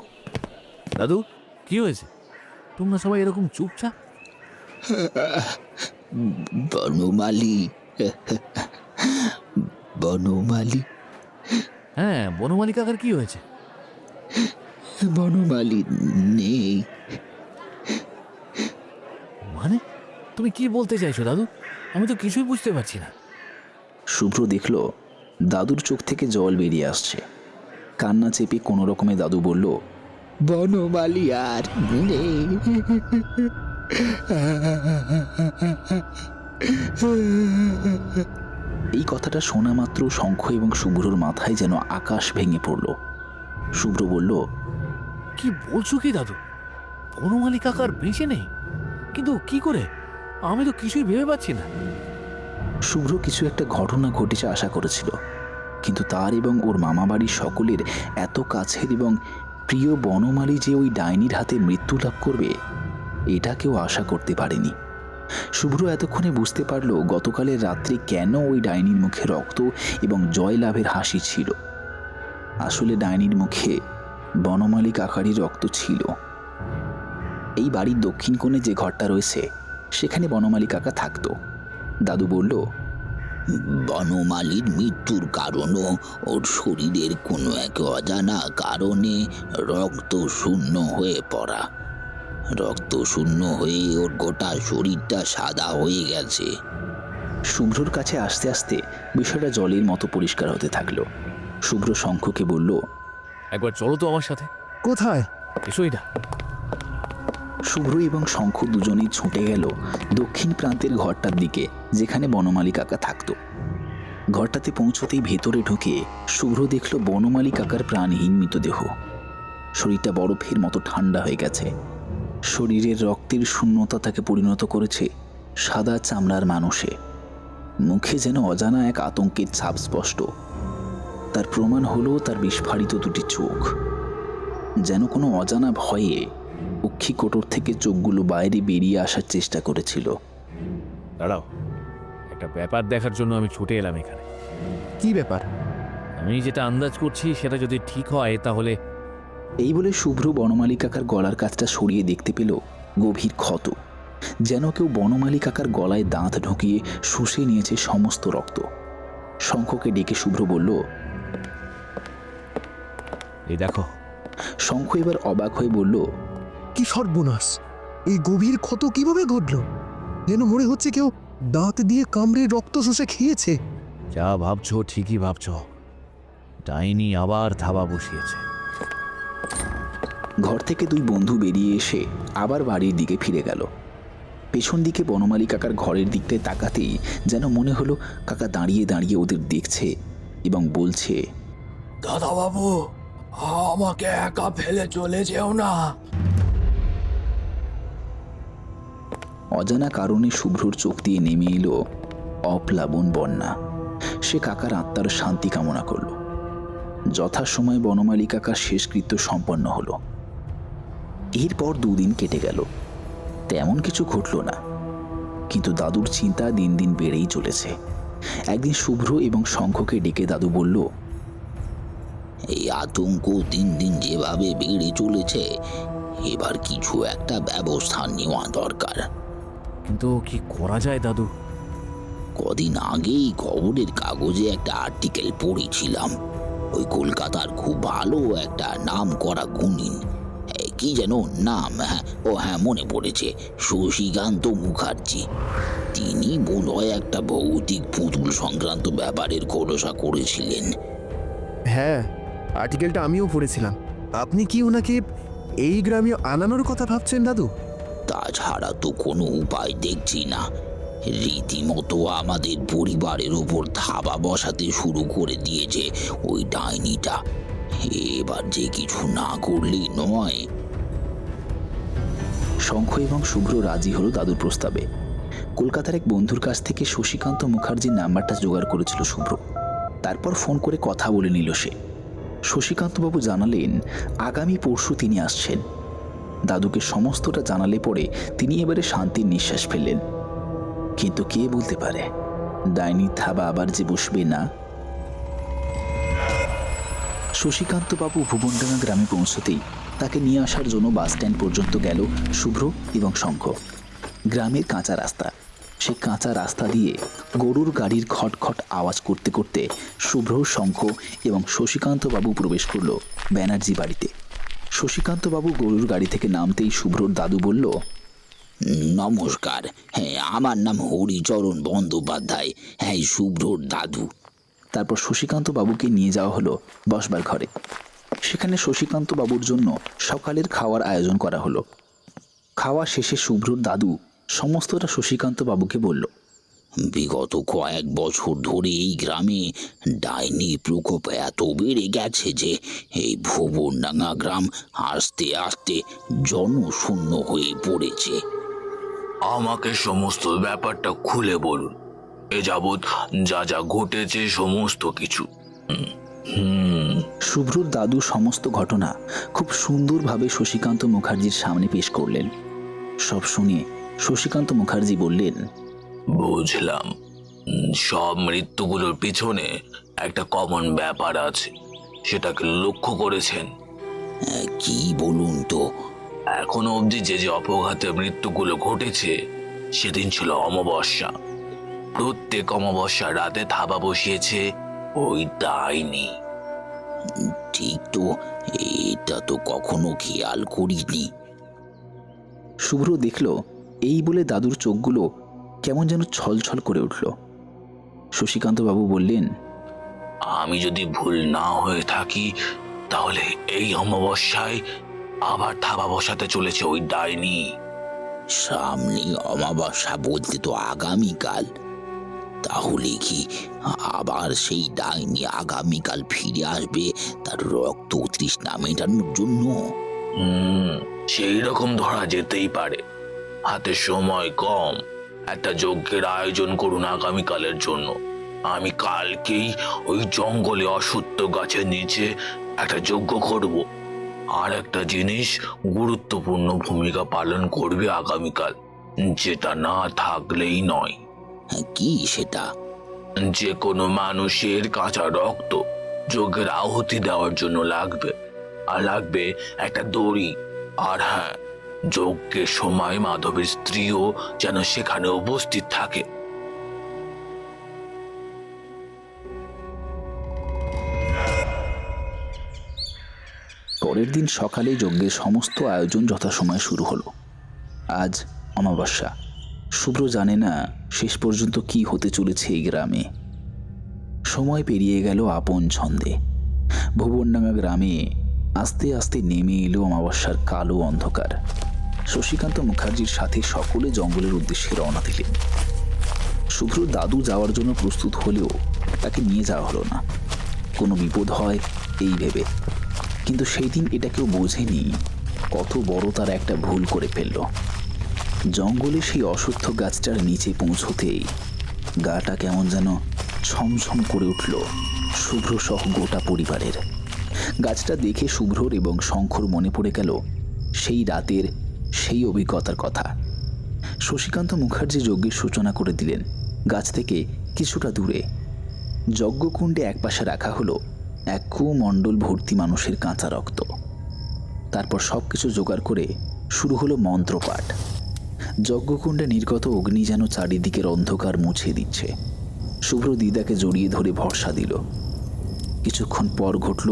দাদু কি হয়েছে? তোমরা সবাই এরকম চুপচাপ? বনমালী, বনমালী। হ্যাঁ, বনমালী কাকার কি হয়েছে? বনমালী নেই। মানে তুমি কি বলতে চাইছো দাদু? আমি তো কিছুই বুঝতে পারছি না। শুভ্র দেখল দাদুর চোখ থেকে জল বেরিয়ে আসছে। কান্না চেপে কোনো রকমে দাদু বলল, বনমালী আর নেই। এই কথাটা শোনা মাত্র শঙ্খ এবং শুভ্রর মাথায় যেন আকাশ ভেঙে পড়ল। শুভ্র বলল, কি বলছো কি দাদু? বনমালী কাকার বেঁচে নেই? কিন্তু কি করে? আমি তো কিছুই ভেবে পাচ্ছি না। শুভ্র কিছু একটা ঘটনা ঘটেছে আশা করেছিল, কিন্তু তার এবং ওর মামা বাড়ির সকলের এত কাছের এবং প্রিয় বনমালী যে ওই ডাইনির হাতে মৃত্যু লাভ করবে এটা কেউ আশা করতে পারেনি। শুভ্র এতক্ষণে বুঝতে পারল গতকালের রাত্রে কেন ওই ডাইনির মুখে রক্ত এবং জয় লাভের হাসি ছিল। আসলে ডাইনির মুখে বনমালী কাকারই রক্ত ছিল। এই বাড়ির দক্ষিণ কোণে যে ঘরটা রয়েছে সেখানে বনমালী কাকা থাকতো। দাদু বলল, বনমালীর মৃত্যুর কারণও ওর শরীরের কোনো এক অজানা কারণে রক্ত শূন্য হয়ে পড়া। রক্ত শূন্য হয়ে ওর গোটা শরীরটা সাদা হয়ে গেছে। শুভ্রর কাছে আস্তে আস্তে বিষয়টা জলের মতো পরিষ্কার হতে থাকলো। শুভ্র শঙ্খকে বলল, একবার চলো তো আমার সাথে। কোথায়? এসো, এটা শুভ্র এবং শঙ্খ দুজনেই ছুটে গেল দক্ষিণ প্রান্তের ঘরটার দিকে, যেখানে বনমালী কাকা থাকত। ঘরটাতে পৌঁছতেই ভেতরে ঢুকে শুভ্র দেখল বনমালী কাকার প্রাণহীন মৃতদেহ। শরীরটা বরফের মতো ঠান্ডা হয়ে গেছে। শরীরের রক্তের শূন্যতা তাকে পরিণত করেছে সাদা চামড়ার মানুষে। মুখে যেন অজানা এক আতঙ্কের ছাপ স্পষ্ট। তার প্রমাণ হলো তার বিস্ফারিত দুটি চোখ। যেন কোনো অজানা ভয়ে অক্ষিকোটর থেকে চোখগুলো বাইরে বেরিয়ে আসার চেষ্টা করেছিল। দাঁড়াও, একটা ব্যাপার দেখার জন্য আমি ছুটে এলাম এখানে। কি ব্যাপার? আমি যেটা আন্দাজ করছি সেটা যদি ঠিক হয় তাহলে এই বলে শুভ্র বনমালী কাকার গলার কাছটা সরিয়ে দেখতে পেল গভীর ক্ষত। যেন কেউ বনমালী কাকার গলায় দাঁত ঢুকিয়ে শুষে নিয়েছে সমস্ত রক্ত। শঙ্খকে ডেকে শুভ্র বলল, এই দেখো। শঙ্খ এবার অবাক হয়ে বলল, কি সর্বনাশ! এই গভীর ক্ষত কিভাবে ঘটলো? যেন মনে হচ্ছে কেউ দাঁত দিয়ে কামড়ে রক্ত শুষে খেয়েছে। যা ভাবছো ঠিকই ভাবছো, ডাইনি আবার থাবা বসিয়েছে। ঘর থেকে দুই বন্ধু বেরিয়ে এসে আবার বাড়ির দিকে ফিরে গেল। পেছন দিকে বনমালী কাকার ঘরের দিকটায় তাকাতেই যেন মনে হলো কাকা দাঁড়িয়ে দাঁড়িয়ে ওদের দেখছে এবং বলছে, দাদা বাবু, আমাকে একা ফেলে চলে যেও না। অজানা কারণে শুভ্রর চোখ দিয়ে নেমে এলো অপ্লাবন বন্যা। সে কাকার আত্মার শান্তি কামনা করল। যথাসময়ে বনমালী কাকার শেষকৃত্য সম্পন্ন হলো। এরপর 2 দিন কেটে গেল। তেমন কিছু ঘটল না, কিন্তু দাদুর চিন্তা দিন দিন বেড়েই চলেছে। একদিন শুভ্র এবং শঙ্খকে ডেকে দাদু বলল, এই আতঙ্ক দিন দিন যেভাবে বেড়ে চলেছে, এবার কিছু একটা ব্যবস্থা নেওয়া দরকার। কিন্তু কি করা যায় দাদু? কদিন আগেই খবরের কাগজে একটা আর্টিকেল পড়েছিলাম। ওই কলকাতার খুব ভালো একটা নাম করা গুণিন, কি যেন নাম, হ্যাঁ মনে পড়েছে, শশীকান্ত মুখার্জি। তিনি বোধহয় একটা ভৌতিক পুতুল সংক্রান্ত ব্যাপারের খোলসা করেছিলেন। হ্যাঁ, আর্টিকেলটা আমিও পড়েছিলাম। আপনি কি ওনাকে এই গ্রামে আনানোর কথা ভাবছেন দাদু? তাছাড়া তো কোনো উপায় দেখছি না। রীতিমতো আমাদের পরিবারের ওপর থাবা বসাতে শুরু করে দিয়েছে ওই ডাইনিটা। এবার যে কিছু না করলেই নয়। শঙ্খ এবং শুভ্র রাজি হলো দাদুর প্রস্তাবে। কলকাতার এক বন্ধুর কাছ থেকে শশীকান্ত মুখার্জির নাম্বারটা জোগাড় করেছিল শুভ্র। তারপর ফোন করে কথা বলে নিল সে। শশীকান্তবাবু জানালেন আগামী পরশু তিনি আসছেন। দাদুকে সমস্তটা জানালে পরে তিনি এবারে শান্তির নিঃশ্বাস ফেললেন। কিন্তু কে বলতে পারে ডাইনির থাবা আবার যে বসবে না। শশীকান্তবাবু ভুবনডাঙ্গা গ্রামে পৌঁছতেই তাকে নিয়ে আসার জন্য বাস স্ট্যান্ড পর্যন্ত গেল শুভ্র এবং শঙ্খ। গ্রামের কাঁচা রাস্তা, সেই কাঁচা রাস্তা দিয়ে গরুর গাড়ির খটখট আওয়াজ করতে করতে শুভ্র, শঙ্খ এবং শশীকান্তবাবু প্রবেশ করল ব্যানার্জি বাড়িতে। শশীকান্তবাবু গরুর গাড়ি থেকে নামতেই শুভ্রর দাদু বলল, নমস্কার, হ্যাঁ আমার নাম হরিচরণ বন্দ্যোপাধ্যায়, হ্যাঁ শুভ্রর দাদু। তারপর শশীকান্তবাবুকে নিয়ে যাওয়া হলো বসবার ঘরে। সেখানে শশীকান্তবাবুর জন্য সকালের খাওয়ার আয়োজন করা হলো। খাওয়া শেষে শুভ্রর দাদু সমস্তটা শশীকান্তবাবুকে বলল, বিগত কয়েক বছর ধরে এই গ্রামে ডাইনি প্রকোপ এত বেড়ে গেছে যে এই ভুবনডাঙ্গা গ্রাম আস্তে আস্তে জনশূন্য হয়ে পড়েছে। আমাকে সমস্ত ব্যাপারটা খুলে বলুন, এ যাবৎ যা যা ঘটেছে সমস্ত কিছু। শুভ্রর দাদু সমস্ত ঘটনা খুব সুন্দরভাবে শশীকান্ত মুখার্জির সামনে পেশ করলেন। সব শুনে শশীকান্ত মুখার্জি বললেন, বুঝলাম, সব মৃত্যুগুলোর পিছনে একটা কমন ব্যাপার আছে, সেটাকে লক্ষ্য করেছেন? কি বলুন তো? এখনো অবধি যে যে অপঘাতে মৃত্যুগুলো ঘটেছে সেদিন ছিল অমাবস্যা। প্রত্যেক অমাবস্যা রাতে থাবা বসিয়েছে ওই ডাইনি। ঠিক তো, এটা তো কখনো খেয়াল করিনি। শুভ্র দেখল এই বলে দাদুর চোখগুলো কেমন যেন ছলছল করে উঠল। শশীকান্তবাবু বললেন, আমি যদি ভুল না হয়ে থাকি তাহলে এই অমাবস্যায় আবার থাবা বসাতে চলেছে ওই ডাইনি। সামনে অমাবস্যা বলতে তো আগামীকাল। তাহলে কি আবার সেই ডাইনি আগামীকাল ফিরে আসবে তার রক্ত তৃষ্ণা মেটানোর জন্য? সেই রকম ধরা যেতেই পারে। হাতে সময় কম, একটা যজ্ঞের আয়োজন করুন আগামীকালের জন্য। আমি কালকেই ওই জঙ্গলে অশ্বত্থ গাছের নিচে একটা যজ্ঞ করব। আর একটা জিনিস গুরুত্বপূর্ণ ভূমিকা পালন করবে আগামীকাল, যেটা না থাকলেই নয়। কি সেটা? যে কোনো মানুষের কাঁচা রক্ত যজ্ঞের আহুতি দেওয়ার জন্য লাগবে। আর লাগবে একটা দড়ি। আর হ্যাঁ, যজ্ঞের সময় মাধবের স্ত্রীও যেন সেখানে উপস্থিত থাকে। পরের দিন সকালে যজ্ঞের সমস্ত আয়োজন যথাসময়ে শুরু হলো। আজ অমাবস্যা। শুভ্র জানে না শেষ পর্যন্ত কি হতে চলেছে এই গ্রামে। সময় পেরিয়ে গেল আপন ছন্দে। ভুবনডাঙ্গা গ্রামে আস্তে আস্তে নেমে এলো অমাবস্যার কালো অন্ধকার। শশীকান্ত মুখার্জির সাথে সকলে জঙ্গলের উদ্দেশ্যে রওনা দিলেন। শুভ্র দাদু যাওয়ার জন্য প্রস্তুত হলেও তাকে নিয়ে যাওয়া হলো না, কোনো বিপদ হয় এই ভেবে। কিন্তু সেই দিন এটা কেউ বোঝেনি কত বড় তারা একটা ভুল করে ফেলল। জঙ্গলে সেই অশ্বত্থ গাছটার নিচে পৌঁছতেই গাটা কেমন যেন ছমছম করে উঠল শুভ্র সহ গোটা পরিবারের। গাছটা দেখে শুভ্রর এবং শঙ্খর মনে পড়ে গেল সেই রাতের সেই অভিজ্ঞতার কথা। শশীকান্ত মুখার্জি যজ্ঞের সূচনা করে দিলেন গাছ থেকে কিছুটা দূরে। যজ্ঞকুণ্ডে একপাশে রাখা হলো এক কুমণ্ডল ভর্তি মানুষের কাঁচা রক্ত। তারপর সবকিছু জোগাড় করে শুরু হলো মন্ত্রপাঠ। যজ্ঞকুণ্ডে নির্গত অগ্নি যেন চারিদিকের অন্ধকার মুছে দিচ্ছে। শুভ্র দিদাকে জড়িয়ে ধরে ভরসা দিল। কিছুক্ষণ পর ঘটল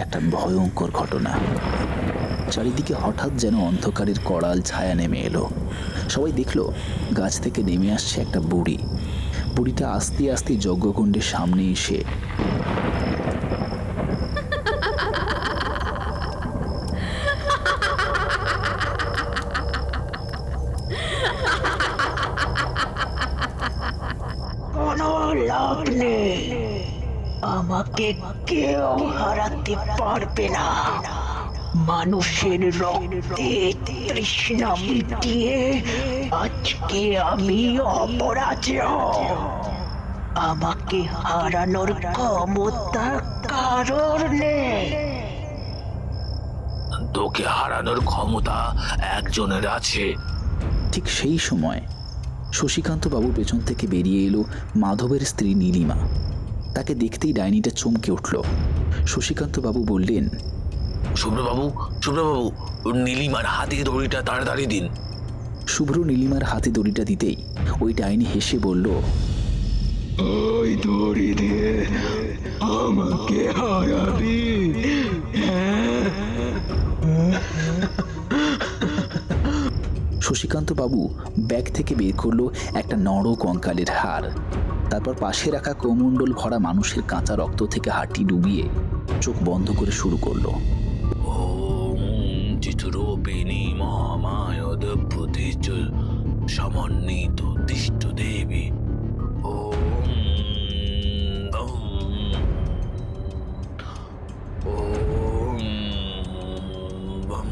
একটা ভয়ঙ্কর ঘটনা। চারিদিকে হঠাৎ যেন অন্ধকারের কড়াল ছায়া নেমে এলো। সবাই দেখল গাছ থেকে নেমে আসছে একটা বুড়ি। বুড়িটা আস্তে আস্তে যজ্ঞকুণ্ডের সামনে এসে কোনো লাভ নেই, আমাকে কেউ হারাতে পারবে না। মানুষের রক্তে তৃষ্ণা মিটিয়ে আজকে আমি অপরাজেয়। আমাকে হারানোর ক্ষমতা কারোর নেই। তোকে হারানোর ক্ষমতা একজনের আছে। ঠিক সেই সময় শশীকান্ত বাবুর পেছন থেকে বেরিয়ে এলো মাধবের স্ত্রী নীলিমা। তাকে দেখতেই ডাইনিটা চমকে উঠল। শশীকান্ত বাবু বললেন, শুভ্রবাবু, শুভ্রবাবু, নীলিমার হাতে দড়িটা তাড়াতাড়ি দিন। শুভ্র নীলিমার হাতে দড়িটা দিতেই ওই ডাইনি হেসে বলল, ওই দড়ি দিয়ে আমাকে হারাবি? শশীকান্ত বাবু ব্যাগ থেকে বের করলো একটা নর কঙ্কালের হাড়। তারপর পাশে রাখা কোমণ্ডল ভরা মানুষের কাঁচা রক্ত থেকে হাঁটি ডুবিয়ে চোখ বন্ধ করে শুরু করলো। ওম চিত্রূপিণী মহামায়োদ্ভুতি চ সমন্বিত তিষ্ঠ দেবী। ওম ওম ওম বম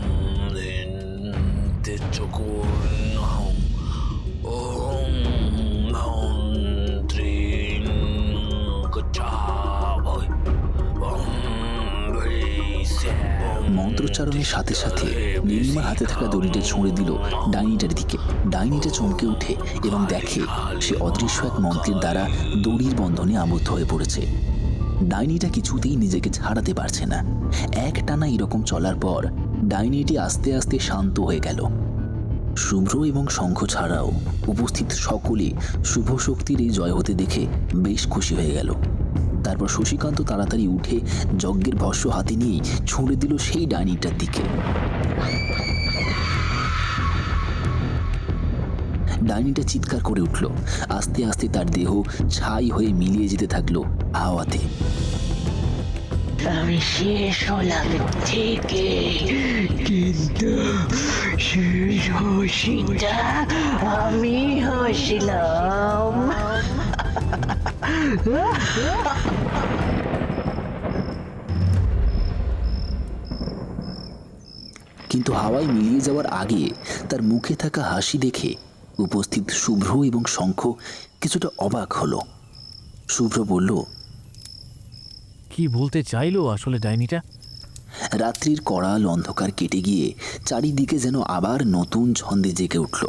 দিন তেচকুর্ণং ওম নং ত্রিং গচ্ছামি ওম মন্ত্রোচ্চারণের সাথে সাথে নীলিমার হাতে থাকা দড়িটা ছুঁড়ে দিল ডাইনিটার দিকে। ডাইনিটা চমকে উঠে এবং দেখে সে অদৃশ্য এক মন্ত্রের দ্বারা দড়ির বন্ধনে আবদ্ধ হয়ে পড়েছে। ডাইনিটা কিছুতেই নিজেকে ছাড়াতে পারছে না। এক টানা এরকম চলার পর ডাইনিটি আস্তে আস্তে শান্ত হয়ে গেল। শুভ্র এবং শঙ্খ ছাড়াও উপস্থিত সকলে শুভ শক্তির এই জয় হতে দেখে বেশ খুশি হয়ে গেল। তারপর শশীকান্ত তাড়াতাড়ি উঠে যজ্ঞের ভস্য হাতে নিয়েই ছুঁড়ে দিল সেই ডাইনিটার দিকে। ডাইনিটা চিৎকার করে উঠল। আস্তে আস্তে তার দেহ ছাই হয়ে মিলিয়ে যেতে থাকলো হাওয়াতে। আমি শেষ হলাম থেকে, কিন্তু শেষ হাসিটা আমি হাসিলাম। কিন্তু হাওয়ায় মিলিয়ে যাওয়ার আগে তার মুখে থাকা হাসি দেখে উপস্থিত শুভ্র এবং শঙ্খ কিছুটা অবাক হলো। শুভ্র বলল, কি বলতে চাইলো আসলে ডাইনিটা? রাত্রির করাল অন্ধকার কেটে গিয়ে চারিদিকে যেন আবার নতুন ছন্দে জেগে উঠল।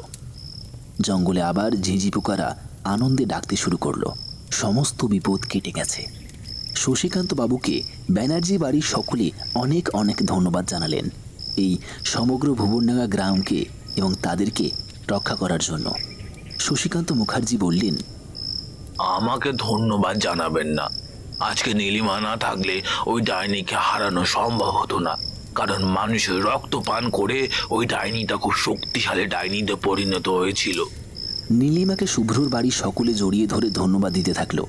জঙ্গলে আবার ঝিঁঝি পোকারা আনন্দে ডাকতে শুরু করলো। সমস্ত বিপদ কেটে গেছে। শশীকান্ত বাবুকে ব্যানার্জি বাড়ির সকলে অনেক অনেক ধন্যবাদ জানালেন এই সমগ্র ভুবনডাঙ্গা গ্রামকে এবং তাদেরকে রক্ষা করার জন্য। শশীকান্ত মুখার্জি বললেন, আমাকে ধন্যবাদ জানাবেন না। আজকে নীলিমা না থাকলে ওই ডাইনিকে হারানো সম্ভব হতো না, কারণ মানুষের রক্ত পান করে ওই ডাইনিটা খুব শক্তিশালী ডাইনিতে পরিণত হয়েছিল। নীলিমাকে শুভ্রর বাড়ির সকলে জড়িয়ে ধরে ধন্যবাদ দিতে থাকলো,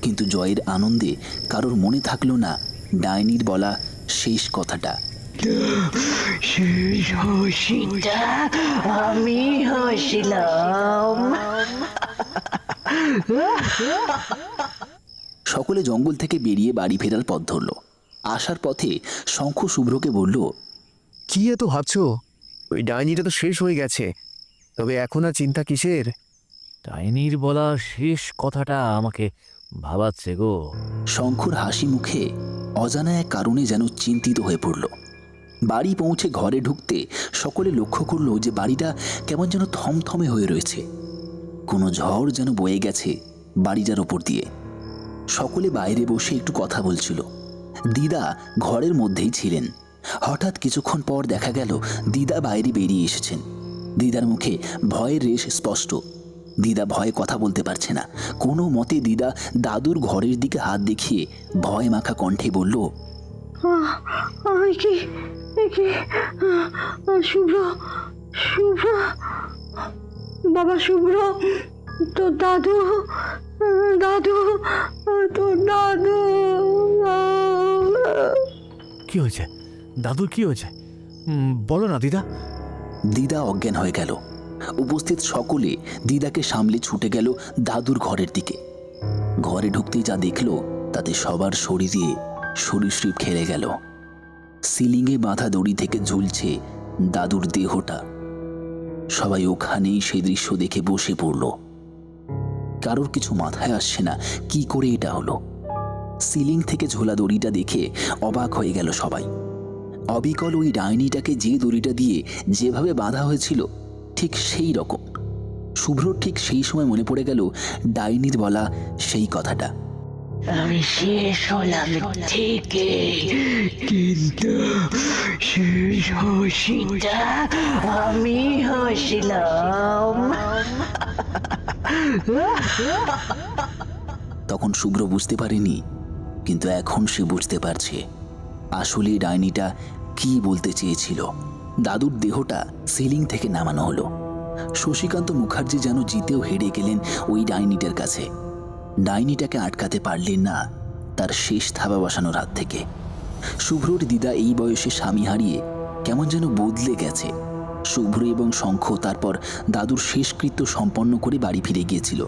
কিন্তু জয়ের আনন্দে কারোর মনে থাকলো না ডাইনির বলা শেষ কথাটা। শেষ হাসিটা আমি হাসিলাম। সকলে জঙ্গল থেকে বেরিয়ে বাড়ি ফেরার পথ ধরল। আসার পথে শঙ্খ শুভ্রকে বলল, কি এত ভাবছো? ওই ডাইনিটা তো শেষ হয়ে গেছে, তবে এখন আর চিন্তা কিসের? ডাইনির বলা শেষ কথাটা আমাকে ভাবাচ্ছে গো। শঙ্খর হাসি মুখে অজানা এক কারণে যেন চিন্তিত হয়ে পড়ল। বাড়ি পৌঁছে ঘরে ঢুকতে সকলে লক্ষ্য করল যে বাড়িটা কেমন যেন থমথমে হয়ে রয়েছে। কোনো ঝড় যেন বয়ে গেছে বাড়িটার ওপর দিয়ে। সকলে বাইরে বসে একটু কথা বলছিল। দিদা ঘরের মধ্যেই ছিলেন। হঠাৎ কিছুক্ষণ পর দেখা গেল দিদা বাইরে বেরিয়ে এসেছেন। দিদার মুখে ভয়ের রেশ স্পষ্ট। দিদা ভয়ে কথা বলতে পারছে না। কোনো মতে দিদা দাদুর ঘরের দিকে হাত দেখিয়ে ভয় মাখা কণ্ঠে বলল, শুভ্র, শুভ্র, বাবা শুভ্র, তো দাদু, দাদু, তো দাদু। কি হয়েছে দাদুর? কি হয়েছে বলো না দিদা। দিদা অজ্ঞান হয়ে গেল। উপস্থিত সকলে দিদাকে সামলে ছুটে গেল দাদুর ঘরের দিকে। ঘরে ঢুকতেই যা দেখল তাতে সবার শরীরে সরীসৃপ খেলে গেল। সিলিংয়ে বাঁধা দড়ি থেকে ঝুলছে দাদুর দেহটা। সবাই ওখানেই সেই দৃশ্য দেখে বসে পড়ল। কারোর কিছু মাথায় আসছে না কি করে এটা হলো। সিলিং থেকে ঝোলা দড়িটা দেখে অবাক হয়ে গেল সবাই। অবিকল ওই ডাইনিটাকে যে দড়িটা দিয়ে যেভাবে বাঁধা হয়েছিল ঠিক সেই রকম। শুভ্রর ঠিক সেই সময় মনে পড়ে গেল ডাইনির বলা সেই কথাটা। আমি শেষ হলাম থেকে, কিন্তু শেষ হাসিটা আমি হাসিলাম। তখন শুভ্র বুঝতে পারেনি, কিন্তু এখন সে বুঝতে পারছে আসলে ডাইনিটা কি বলতে চেয়েছিল। দাদুর দেহটা সিলিং থেকে নামানো হলো। শশীকান্ত মুখার্জি যেন জিতেও হেরে গেলেন ওই ডাইনিটার কাছে। ডাইনিটাকে আটকাতে পারলেন না তার শেষ থাবা বসানোর হাত থেকে। শুভ্রর দিদা এই বয়সে স্বামী হারিয়ে কেমন যেন বদলে গেছে। শুভ্র এবং শঙ্খ তারপর দাদুর শেষকৃত্য সম্পন্ন করে বাড়ি ফিরে গিয়েছিল,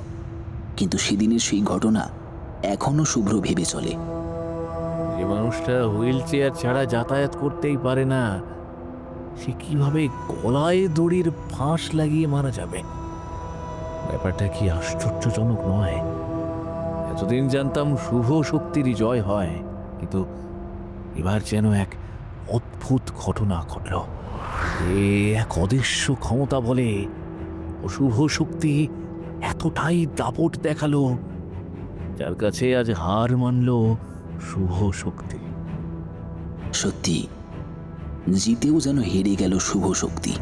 কিন্তু সেদিনের সেই ঘটনা এখনো শুভ্র ভেবে চলে। যে মানুষটা হুইল চেয়ার ছাড়া যাতায়াত করতেই পারে না, সে কিভাবে গলায় দড়ির ফাঁস লাগিয়ে মারা যাবে? ব্যাপারটা কি আশ্চর্যজনক নয়? এতদিন জানতাম শুভ শক্তিরই জয় হয়, কিন্তু এবার যেন এক অদ্ভুত ঘটনা ঘটল। এক অদৃশ্য ক্ষমতা বলে অশুভ শক্তি এতটাই দাপট দেখালো, যার কাছে আজ হার মানল শুভ শক্তি। সত্যি জিতেও যেন হেরে গেল শুভ শক্তি।